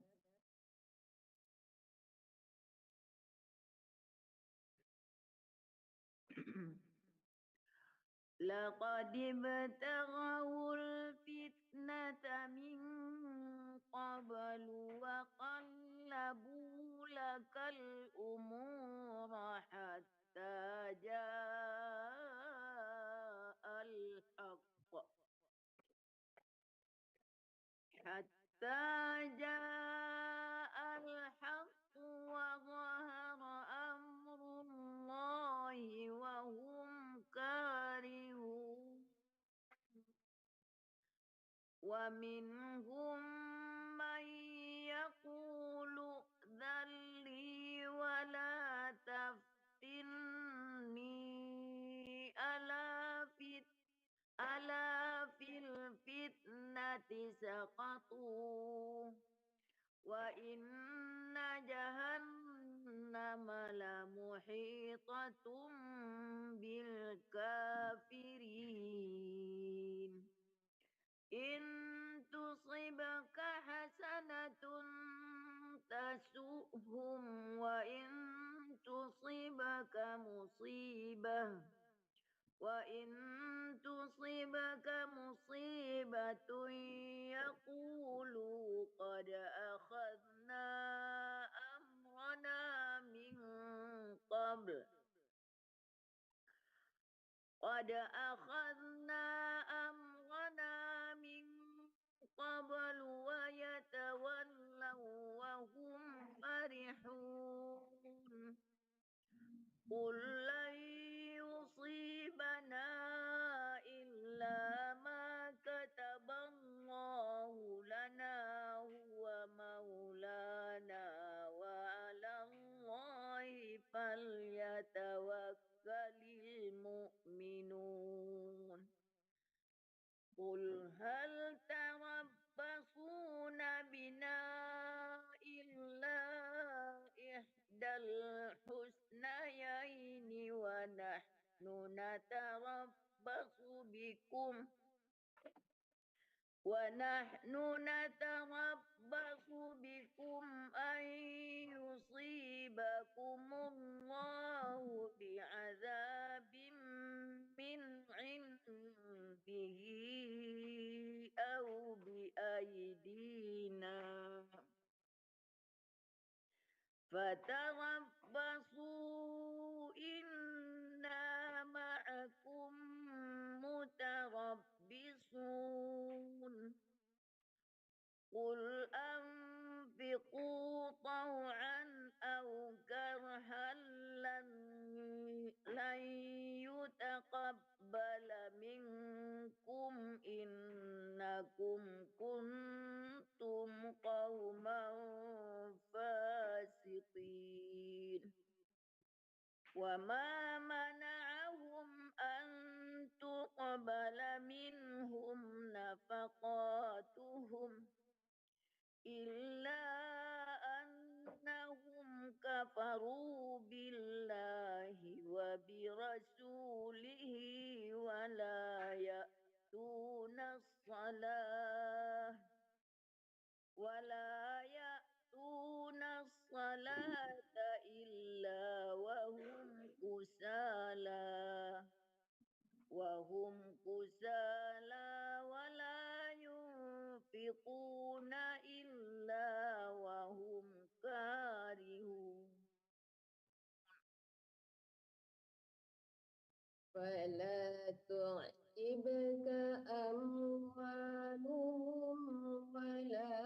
لقد ابتغوا الفتنة من قبل وقلبوا لك الأمور حتى جاء الحق وظهر أمر الله وهم كارهون ومنهم من يقول ائذن لي ولا تفتني ألا في الفتنة سقطوا وإن جهنم لمحيطة بالكافرين إن تصبك حسنة تسؤهم وإن تصبك مصيبة يقولوا قد أخذنا أمرنا من قبل ويتولوا وهم فرحون يصيحون قل لن يصيبنا إلا ما كتب الله لنا هو مولانا وعلى الله فليتوكل المؤمنون قل هل تربصون بنا إلا إحدى الحسنيين ونحن نتربص بكم أن يصيبكم الله بعذاب من عنده أو بأيدينا فتربصوا إنا معكم متربصون قل أنفقوا طوعا أو كرها لن يتقبل منكم إنكم كنتم قوما فاسقين وما منعهم أن تقبل منهم نفقاتهم إلا أنهم كفروا بالله وبرسوله ولا يأتون الصلاة إلا وهم كسالى ولا ينفقون إلا وهم كارهون فلا تعجبك أموالهم ولا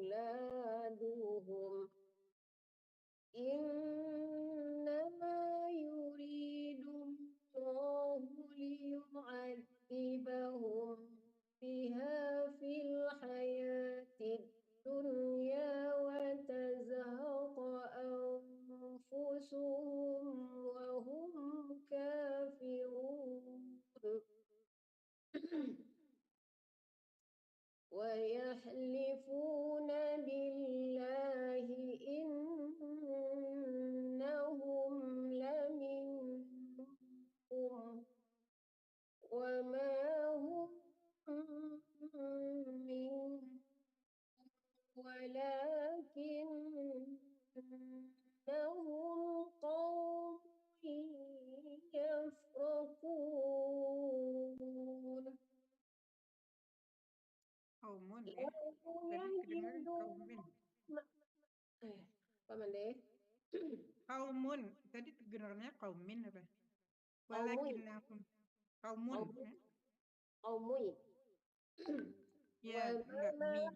أولادهم إنما يريد الله ليعذبهم بها في الحياة الدنيا وتزهق أنفسهم وهم كافرون ويحلفون بالله إنهم لمنكم وما هم منكم ولكنهم قوم يفرقون Kaumun ya. لو Tadi kedengaran يجدون kaumin. apa mandeh? Kaumun. Tadi kedengarannya kaumin apa? Qaumuin. Walakinnahum. Kaumun ya. Qaumuin. Ya, enggak mi. وما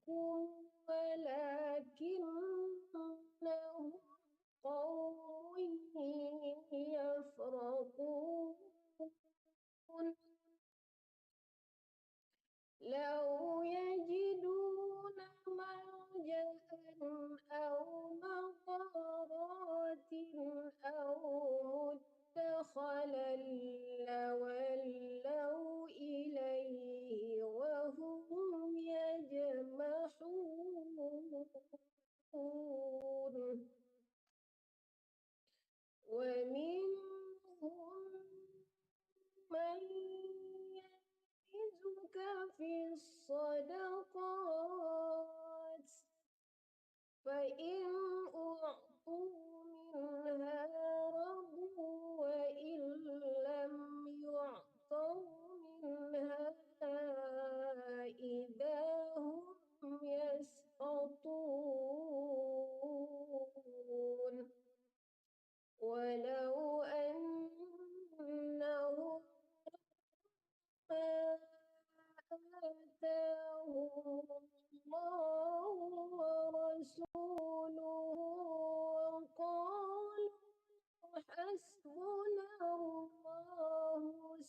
منكم ولكنهم قوم يفرقون لو يجدون ملجأ أو مغارات أو مدخلا لولوا إليه وهم يجمحون ومنهم من يلمزك في الصدقات فإن أعطوا منها رضوا وإن لم يعطوا منها إذا هم يسخطون ولو أنهم ما آتاهم الله ورسوله وقالوا حسبنا الله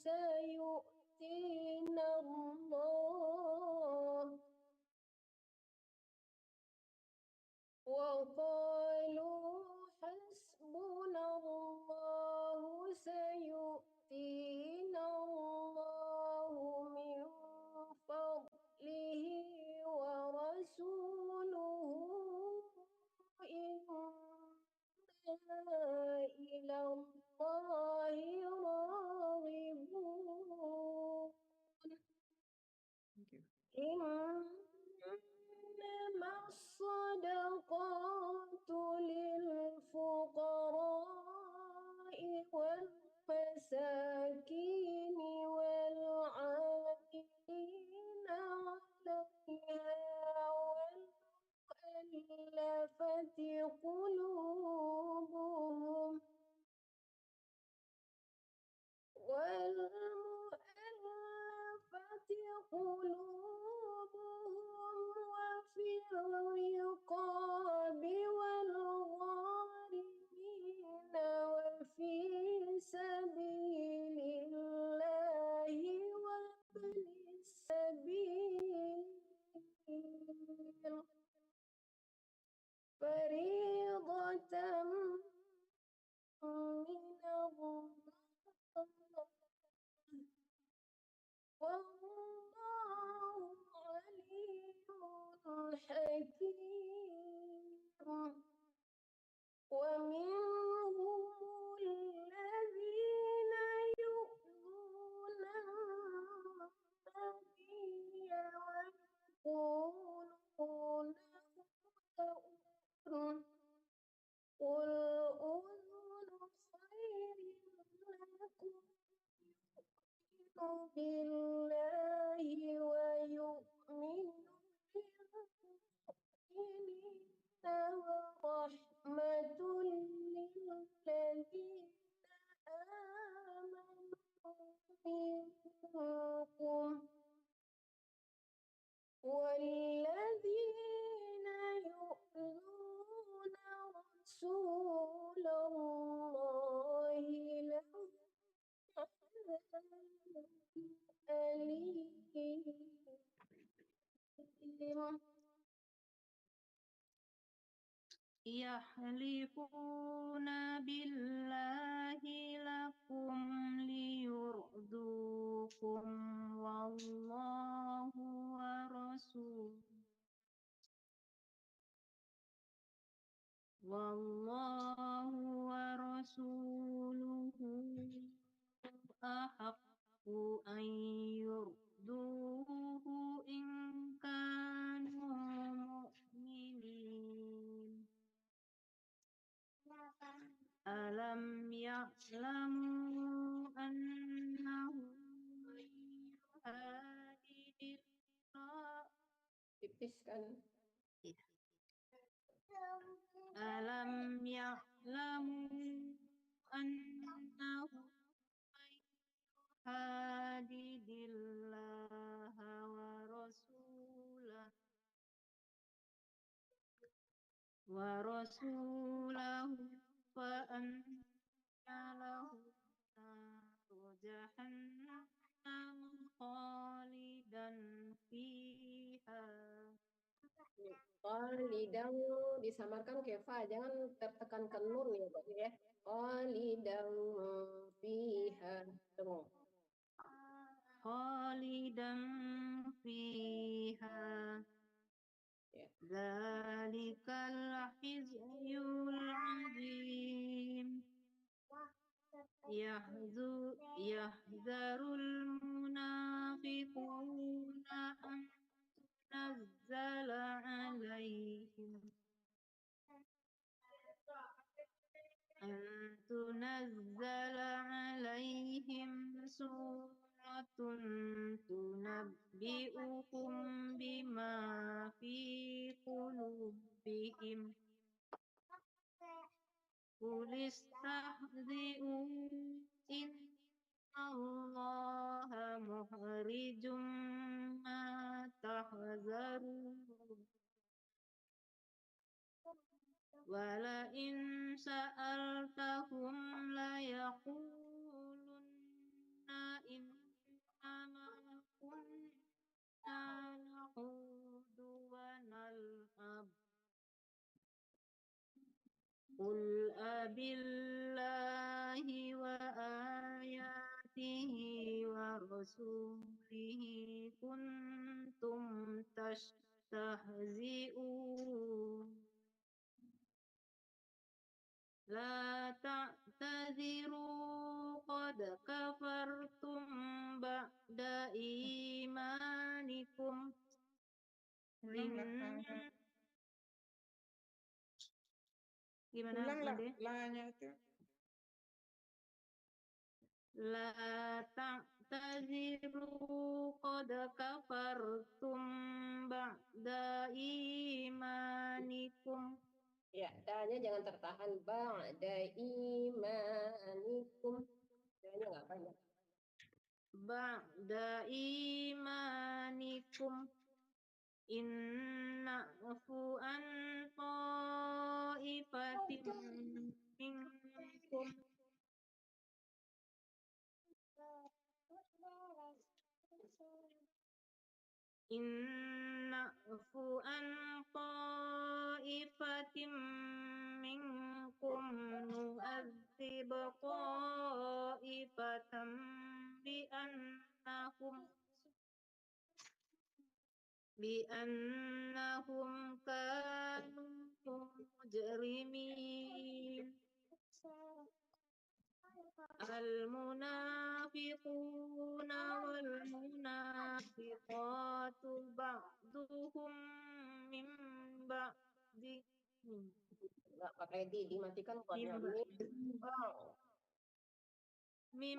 سيؤتينا الله وقالوا حسبنا الله سيؤتينا الله من فضله ورسوله إنا إلى الله راغبون. Thank you. إنما الصدقات للفقراء والمساكين والعاملين عليها والمؤلفة قلوبهم وفي الرقاب والغارمين وفي سبيل الله وابن السبيل فريضة من الله والله عليم حكيم. ومنهم الذين يؤذون النبي ويقولون أذن قل أذن خير لكم يؤمن بالله ويؤمن للمؤمنين ورحمة للذين آمنوا منكم والذين يؤذون رسول الله لهم عذاب أليم. يحلفون بالله لكم ليرضوكم والله ورسوله أحق أن يرضوه إن كانوا مؤمنين. ألم يعلموا أنه من يحادد الله ألم يعلموا أنه من يحادد الله ورسوله فأن له نار جهنم خالدا فيها. Khalidan disamarkan ke fa, jangan tertekankan nun ya Pak ya. Khalidan fiha. Tengok. خالدا فيها ذلك الخزي العظيم. يحذر المنافقون أن تنزل عليهم سورة تنبئهم بما في قلوبهم قل استهزئوا إن الله مخرج ما تحذرون. يحذرون ولئن سألتهم ليقولن إنما كنا نخوض ونلعب قل أبالله وآياته ورسوله كنتم تستهزئون لا تعتذروا قد كفرتم بعد إيمانكم Ulanglah, gimana ulanglah Made? lahnya itu. La ta'taziru qad kafartum ba'da imanikum. Ya, danya jangan tertahan. Ba'da imanikum. Danya nggak banyak. Ba'da imanikum. Inna'fu an ta'ifatin minkum. Inna'fu an ta'ifatin minkum nu'adzib ta'ifatan bi'annahum kanu mujrimin. Al-munafiquna wal-munafiqatu ba'duhum min ba'di Nggak pakai dimatikan buatnya. min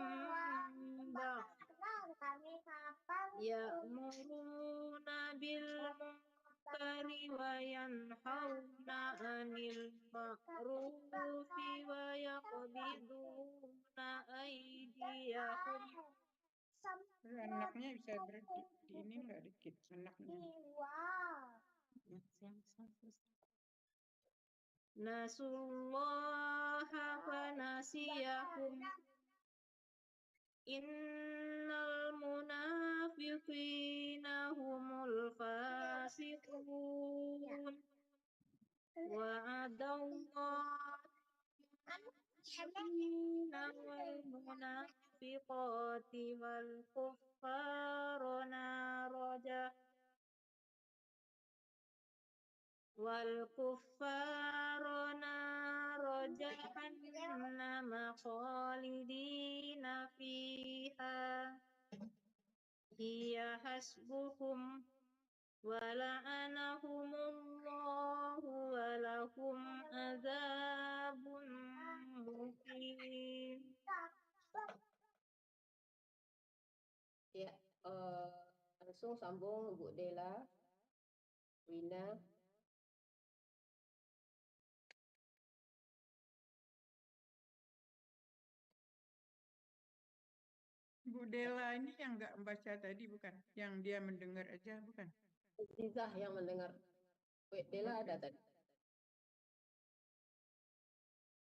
ya'muruna bil munkari wa yanhauna 'anil ma'rufi wa yaqbiduna aydiyahum. Anaknya bisa berarti di ini nggak dikit anaknya. Nasullaha fanasiyahum. Innal munafiqina humul fasiqun. Wa'adallahu wal munafiqati wal kuffara naraja jahannama khalidina fiha hiya hasbuhum wa la'anahumullahu wa lahum adzabun muqim. Ya, langsung sambung Bu Dela, Wina. Bu Dela ini yang nggak membaca tadi bukan? Yang dia mendengar aja bukan? Zizah yang mendengar. Bu Dela ada tadi.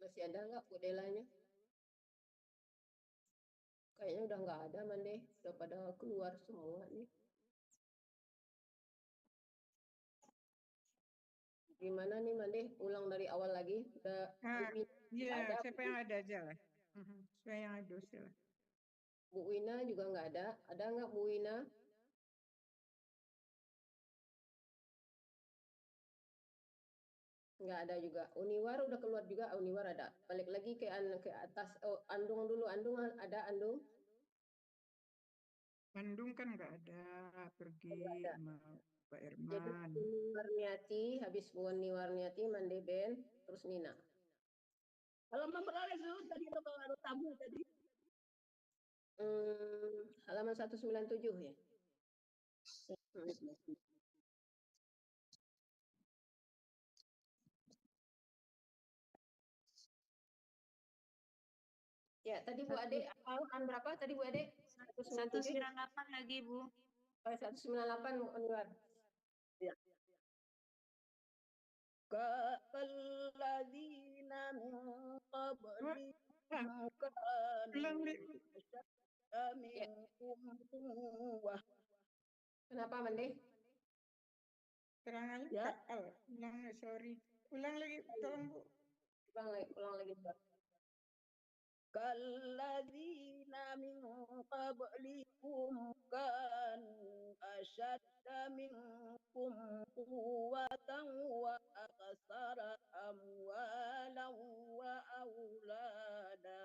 Masih ada nggak Bu Delanya? Kayaknya udah nggak ada, Mande. Udah pada keluar semua nih. Gimana nih, Mande? Ulang dari awal lagi. Udah Iya, ada. siapa yang ada aja lah. Siapa yang ada lah. Bu Wina juga nggak ada. Ada nggak Bu Wina? Nggak ada juga. Uniwar udah keluar juga. Uniwar ada. Balik lagi ke atas. Oh, Andung dulu. Andung ada Andung. Andung kan nggak ada, pergi sama Pak Irman. Jadi Warniati, habis Warniati, Mande Ben, terus Nina. Halaman berapa itu tadi ada tamu tadi? Halaman 197 ya. Ya, tadi Bu Ade, halaman berapa tadi Bu Ade? 198 lagi Bu. 198 Unwar. Ya. Kalladzina min qablikum Ulang, kanu Li. ashadda minkum quwwah. Kenapa, Mandi? Terang aja, Ya. Ulang, sorry. Ulang lagi, tolong Bu. Ulang lagi. Kalladzina min qablikum kanu ashadda minkum quwwatan wa aktsara amwalan wa aulada.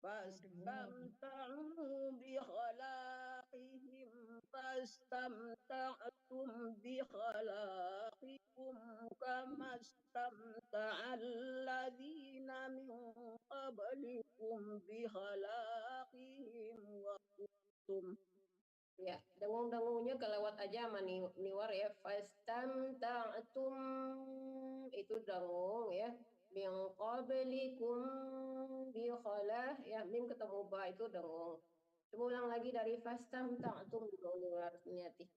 فاستمتعوا بخلاقهم فاستمتعتم بخلاقكم كما استمتع الذين من قبلكم بخلاقهم وخضتم. Ya, dengung-dengungnya kelewat aja sama niwar ya. Fastamta'tum itu dengung ya. Min qablikum bi khalah ya, mim ketemu ba itu dengung. Coba ulang lagi dari fastamta'tum dulu niwar niati.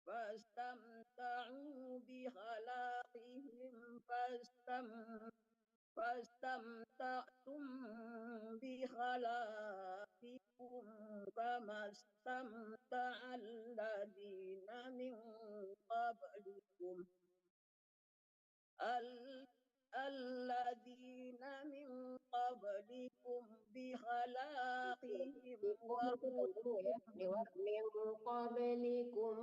فاستمتعوا بخلاقهم فاستمتعتم بخلاقكم كما استمتع الذين من قبلكم الذين من قبلكم بخلاقهم Tunggu ya, niwar min qablikum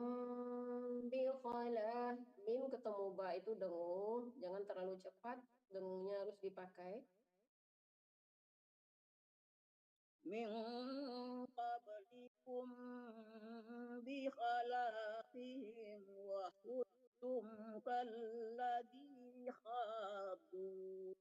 bi khalah. Mim ketemu ba itu dengung, jangan terlalu cepat, dengungnya harus dipakai. من قبلكم بخلاقهم وخذتم كالذي خاضوا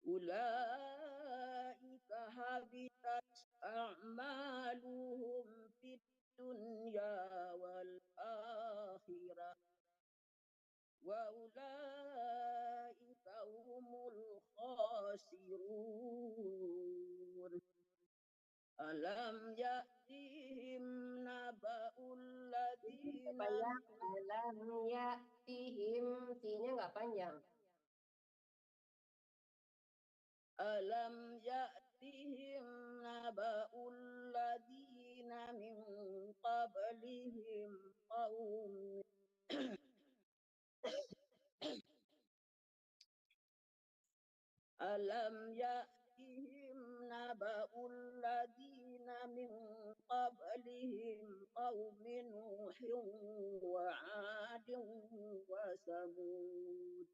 أولئك حبطت أعمالهم في الدنيا والآخرة وأولئك هم الخاسرون ألم يأتهم نبأ الذين Alam ya'tihim, ti-nya nggak panjang. ألم يأتهم نبأ الذين من قبلهم قوم ألم يأتهم نبأ الذين من قبلهم قوم نوح وعاد وثمود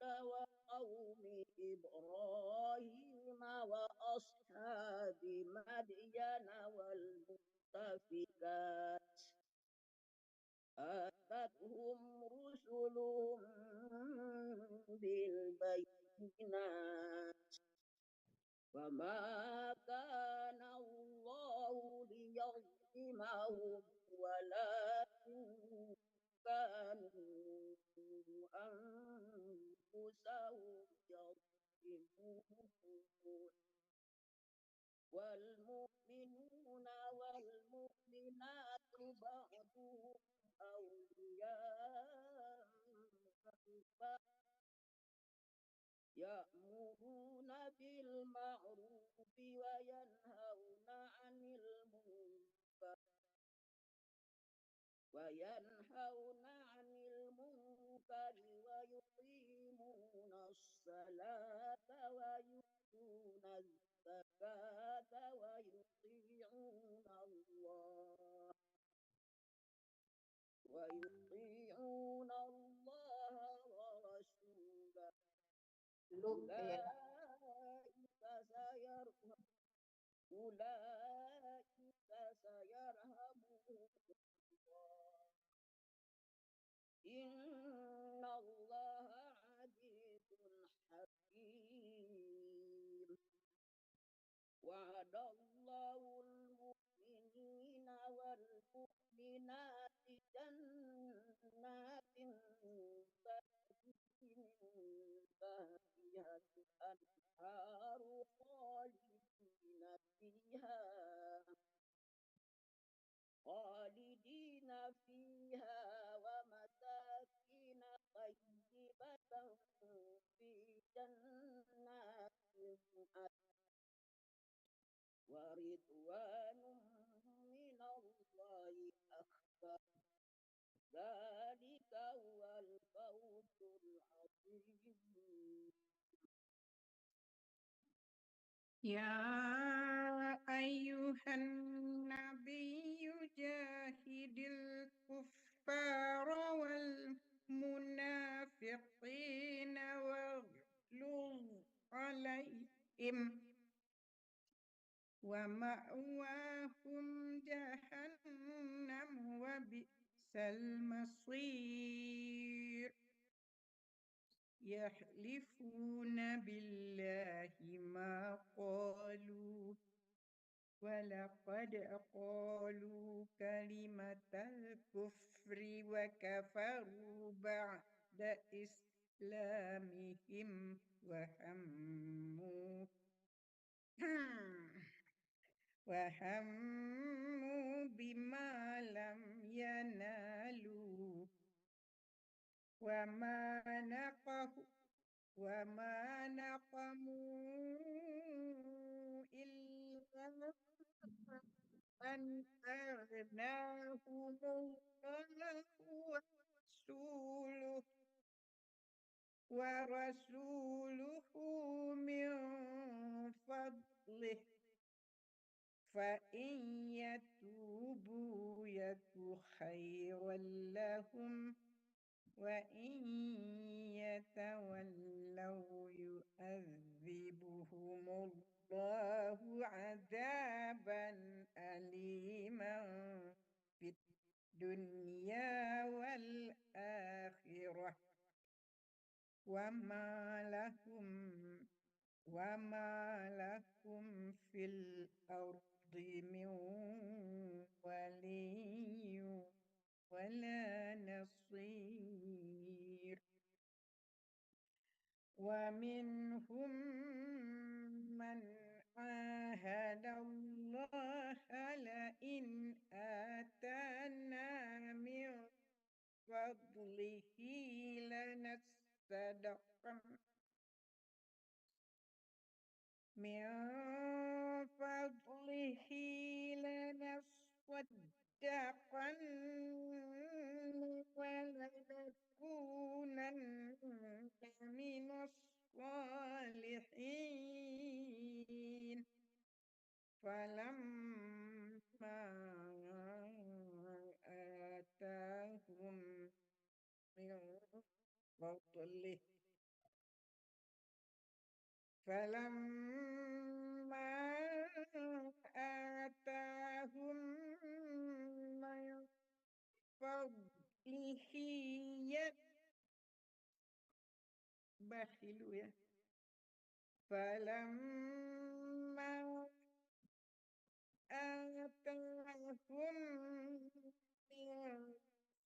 وقوم إبراهيم وأصحاب مدين والمؤتفكات آتتهم رسلهم بالبينات وما كان الله ليظلمهم ولكن كانوا أنفسهم يظلمون والمؤمنون والمؤمنات بعضهم أولياء بعض يأمرون بالمعروف وينهون عن المنكر ويقيمون الصلاة ويؤتون الزكاة ويطيعون الله ورسوله أولئك سيرحمهم الله إن الله عزيز حكيم وعد الله المؤمنين والمؤمنات جنات تجري من تحتها الأنهار خالدين فيها ومساكن طيبة في جنات عدن ورضوان من الله أكبر ذلك هو الفوز العظيم. يا أيها النبي جاهد الكفار والمنافقين واغلظ عليهم ومأواهم جهنم وبئس المصير يحلفون بالله ما قالوا ولقد قالوا كلمة الكفر وكفروا بعد إسلامهم وهموا بما لم ينالوا وما نقموا إلا أن أغناهم الله ورسوله من فضله فإن يتوبوا يك خيرا لهم وإن يتولوا يعذبهم الله عذابا أليما في الدنيا والآخرة وما لهم في الأرض من ولي ولا نصير ومنهم من عاهد الله لئن آتانا من فضله لنصدقن ولنكونن من الصالحين فلما آتاهم من فضله فلما آتاهم من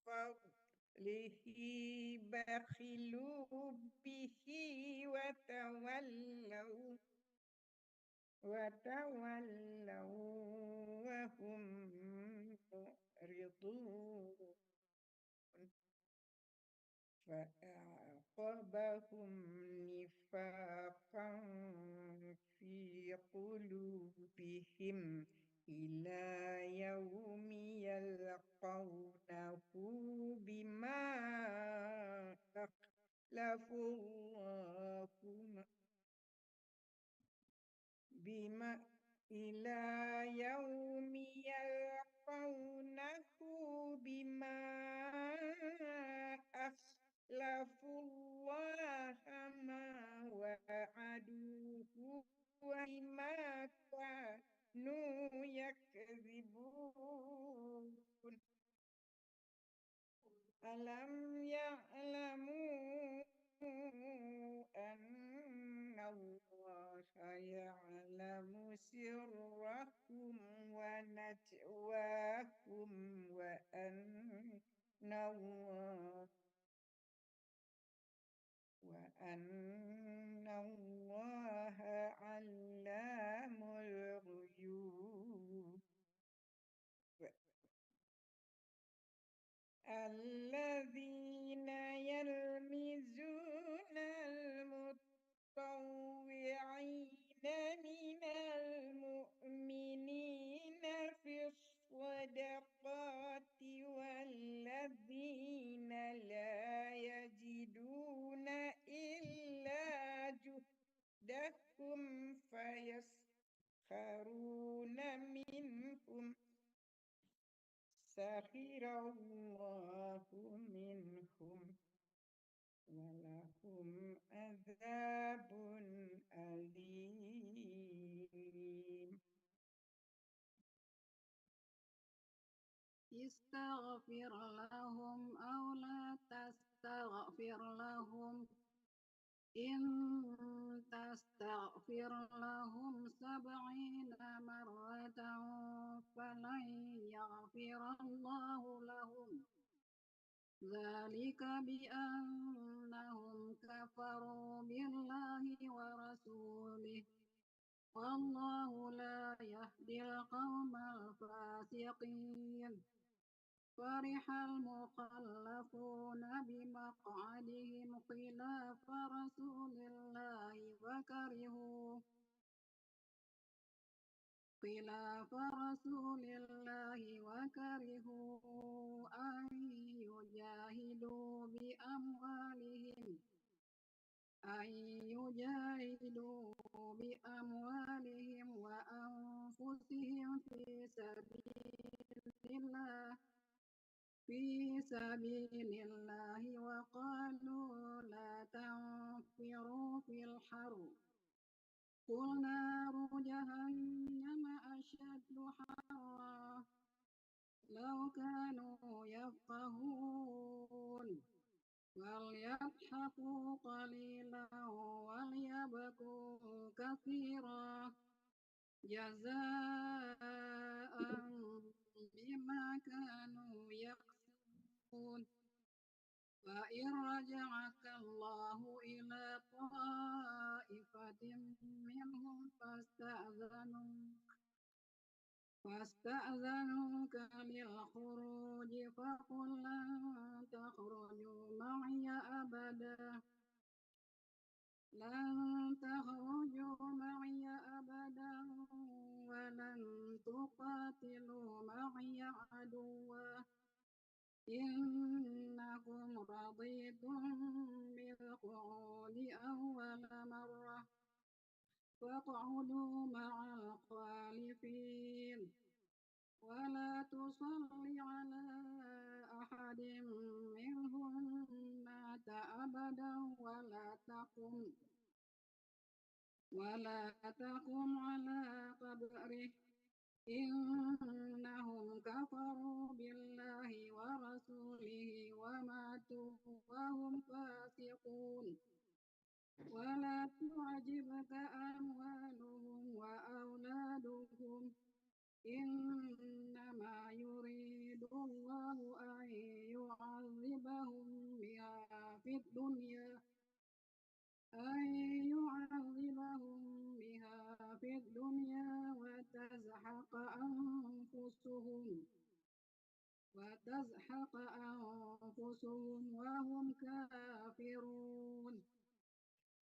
فضله بخلوا به وتولوا وهم معرضون فأعقبهم نفاقا في قلوبهم إلى يوم يلقونه بما أخلفوا الله ما وعدوه وبما كانوا يكذبون ألم يعلموا أن الله يعلم سرهم ونجواهم وأن الله علام الغيوب الذين يلمزون المطوعين من المؤمنين في الصدقات والذين لا يجدون إلا جهدهم فيسخرون منهم سخر الله منهم ولهم عذاب أليم استغفر لهم أو لا تستغفر لهم إن تستغفر لهم 70 مرة فلن يغفر الله لهم ذلك بأنهم كفروا بالله ورسوله والله لا يهدي القوم الفاسقين فرح المخلفون بمقعدهم خلاف رسول الله وكرهوا أن يجاهدوا بأموالهم وأنفسهم في سبيل الله وقالوا لا تنفروا في الحر قل نار جهنم أشد حرا لو كانوا يفقهون وليضحكوا قليلا وليبكوا كثيرا جزاء بما كانوا يكسبون فإن رجعك الله إلى طائفة منهم فاستأذنوك للخروج فقل لن تخرجوا معي أبدا ولن تقاتلوا معي عدوا إنكم رضيتم بالقعود أول مرة فاقعدوا مع الخالفين ولا تصل على أحد منهم مات أبدا ولا تقم على قبره إنهم كفروا بالله ورسوله وماتوا وهم فاسقون ولا تعجبك أموالهم وأولادهم إنما يريد الله أن يعذبهم بها في الدنيا وتزهق أنفسهم وهم كافرون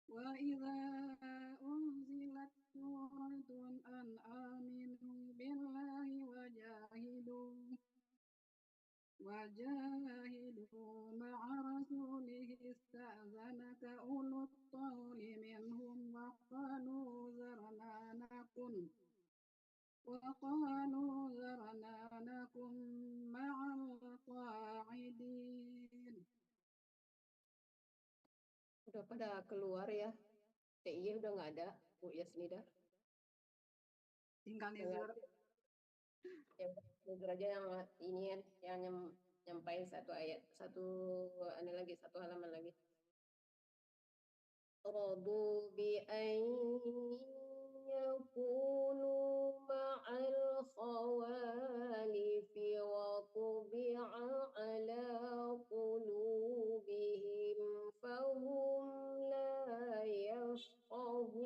وإذا أنزلت سورة أن آمنوا بالله وجاهدوا مع رسوله استأذنك أولو الطول منهم وقالوا ذرنا نكن مع القاعدين. Udah pada keluar ya? TIY udah nggak ada, Bu Yasmida. Tinggal Nizur. Ya, Nizur aja yang nyampain satu halaman lagi. Radu bi an yakunu ma'al khawalifi wa tubi'a ala qulubihim fahum la yafqahun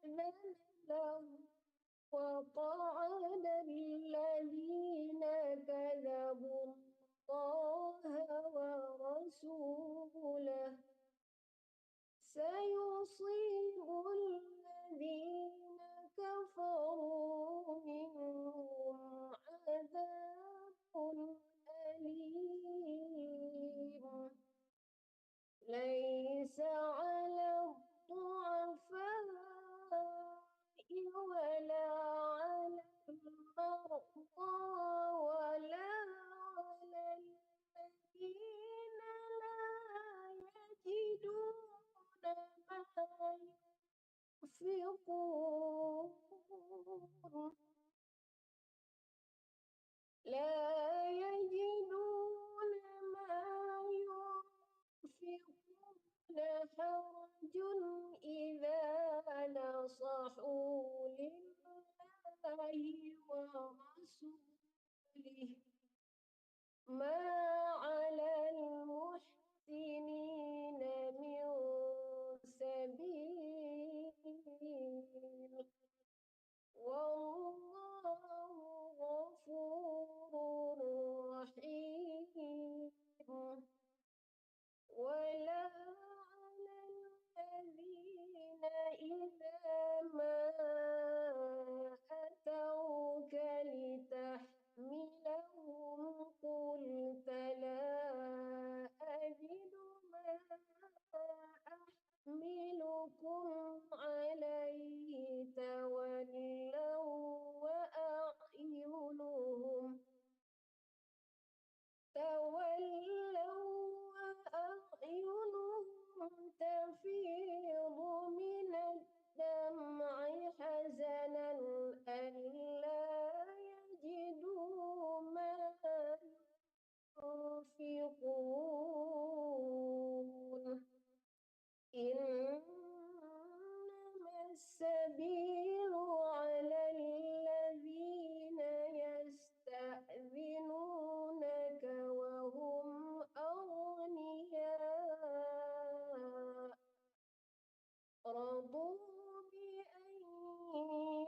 فأذن له وقعد الذين كذبوا الله ورسوله سيصيب الذين كفروا منهم عذاب أليم ليس على الضعفاء ولا على المرضى ولا على الذين لا يجدون ما ينفقون حرج إذا نصحوا لله ورسوله ما على المحسنين من سبيل والله غفور رحيم ولا على الذين إذا ما أتوك لتحملهم قلت لا أجد ما أحملكم عليه تولوا وأعينهم تفيض من الدمع حزنا ألا يجدوا ما ينفقون إنما السبيل على الذين يستأذنونك وهم أغنياء رضوا بأن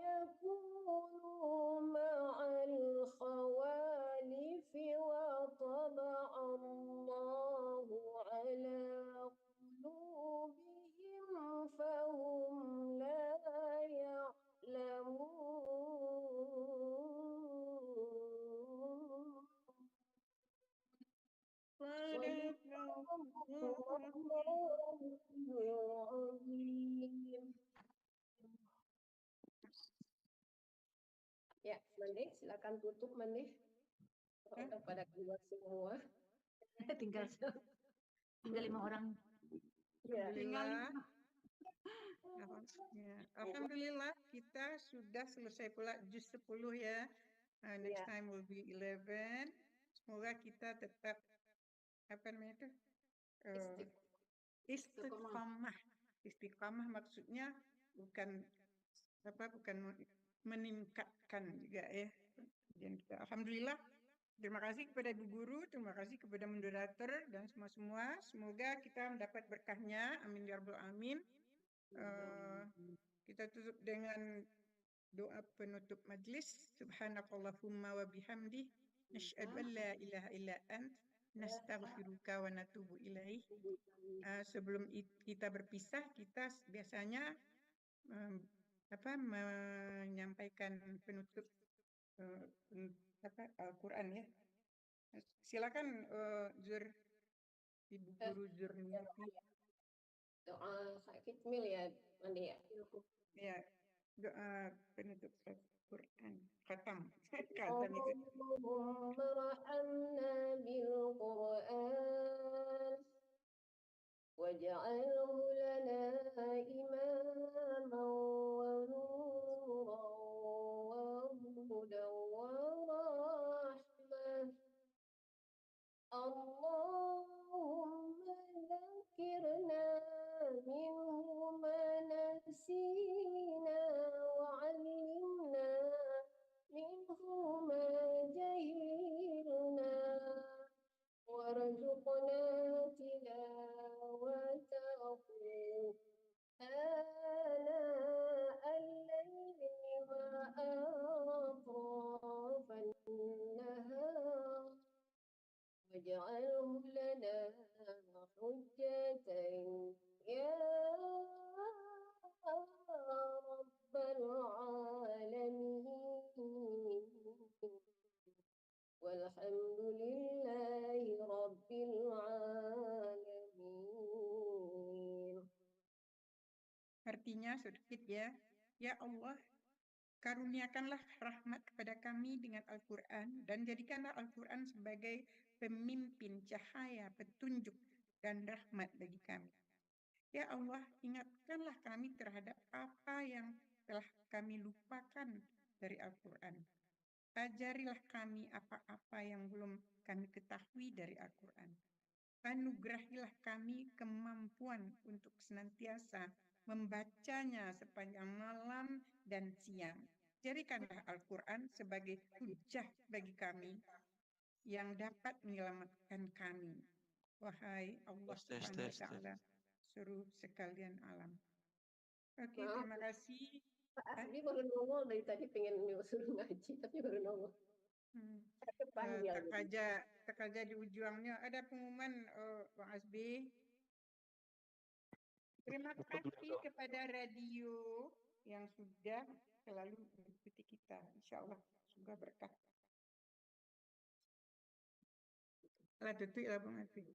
يكونوا مع الخوالف وطبع الله على قلوبهم فهم لا يعلمون صدق Ya, Mande, silakan tutup Mande. Udah pada keluar semua. tinggal 5 orang. Ya. Alhamdulillah. Ya. Alhamdulillah kita sudah selesai pula juz 10 ya. Next time will be 11. Semoga kita tetap apa namanya itu? Istiqamah. Istiqamah maksudnya bukan meningkatkan juga ya. Dan kita alhamdulillah terima kasih kepada Ibu Guru, terima kasih kepada moderator dan semua-semua. Semoga kita mendapat berkahnya. Amin ya rabbal alamin. Kita tutup dengan doa penutup majlis. Subhanakallahumma wa bihamdih nasyhadu an la ilaha illa ant nastaghfiruka wa natubu ilaih. Sebelum kita berpisah, kita biasanya menyampaikan penutup Al-Quran ya. Silakan Zur, Ibu Guru Zurniati. Doa Kitmil ya, Mandi ya. Ya, doa penutup Al-Quran. Khatam. Khatam itu. Allahumma rahamna bil Qur'an waj'alhu lana imaman wa nuran wa hudan wa rahmah. Allahumma dhakkirna minhu ma nasina wa 'allimna minhu ma jahilna warzuqna tilawatahu Artinya sedikit ya. Ya Allah, karuniakanlah rahmat kepada kami dengan Al-Quran dan jadikanlah Al-Quran sebagai pemimpin, cahaya, petunjuk, dan rahmat bagi kami. Ya Allah, ingatkanlah kami terhadap apa yang telah kami lupakan dari Al-Quran. Ajarilah kami apa-apa yang belum kami ketahui dari Al-Quran. Anugerahilah kami kemampuan untuk senantiasa membacanya sepanjang malam dan siang. Jadikanlah Al-Quran sebagai hujah bagi kami yang dapat menyelamatkan kami. Wahai Allah Subhanahu wa Ta'ala, seluruh sekalian alam. Oke, Maaf, terima kasih. Pak Asbi baru nongol dari tadi pengen suruh ngaji, tapi baru nongol. Kepanggil. Tak kerja di ujungnya. Ada pengumuman, Bang Asbi. Terima kasih kepada radio yang sudah selalu mengikuti kita. Insya Allah, semoga berkah. Lah tutup lah Bang Asbi.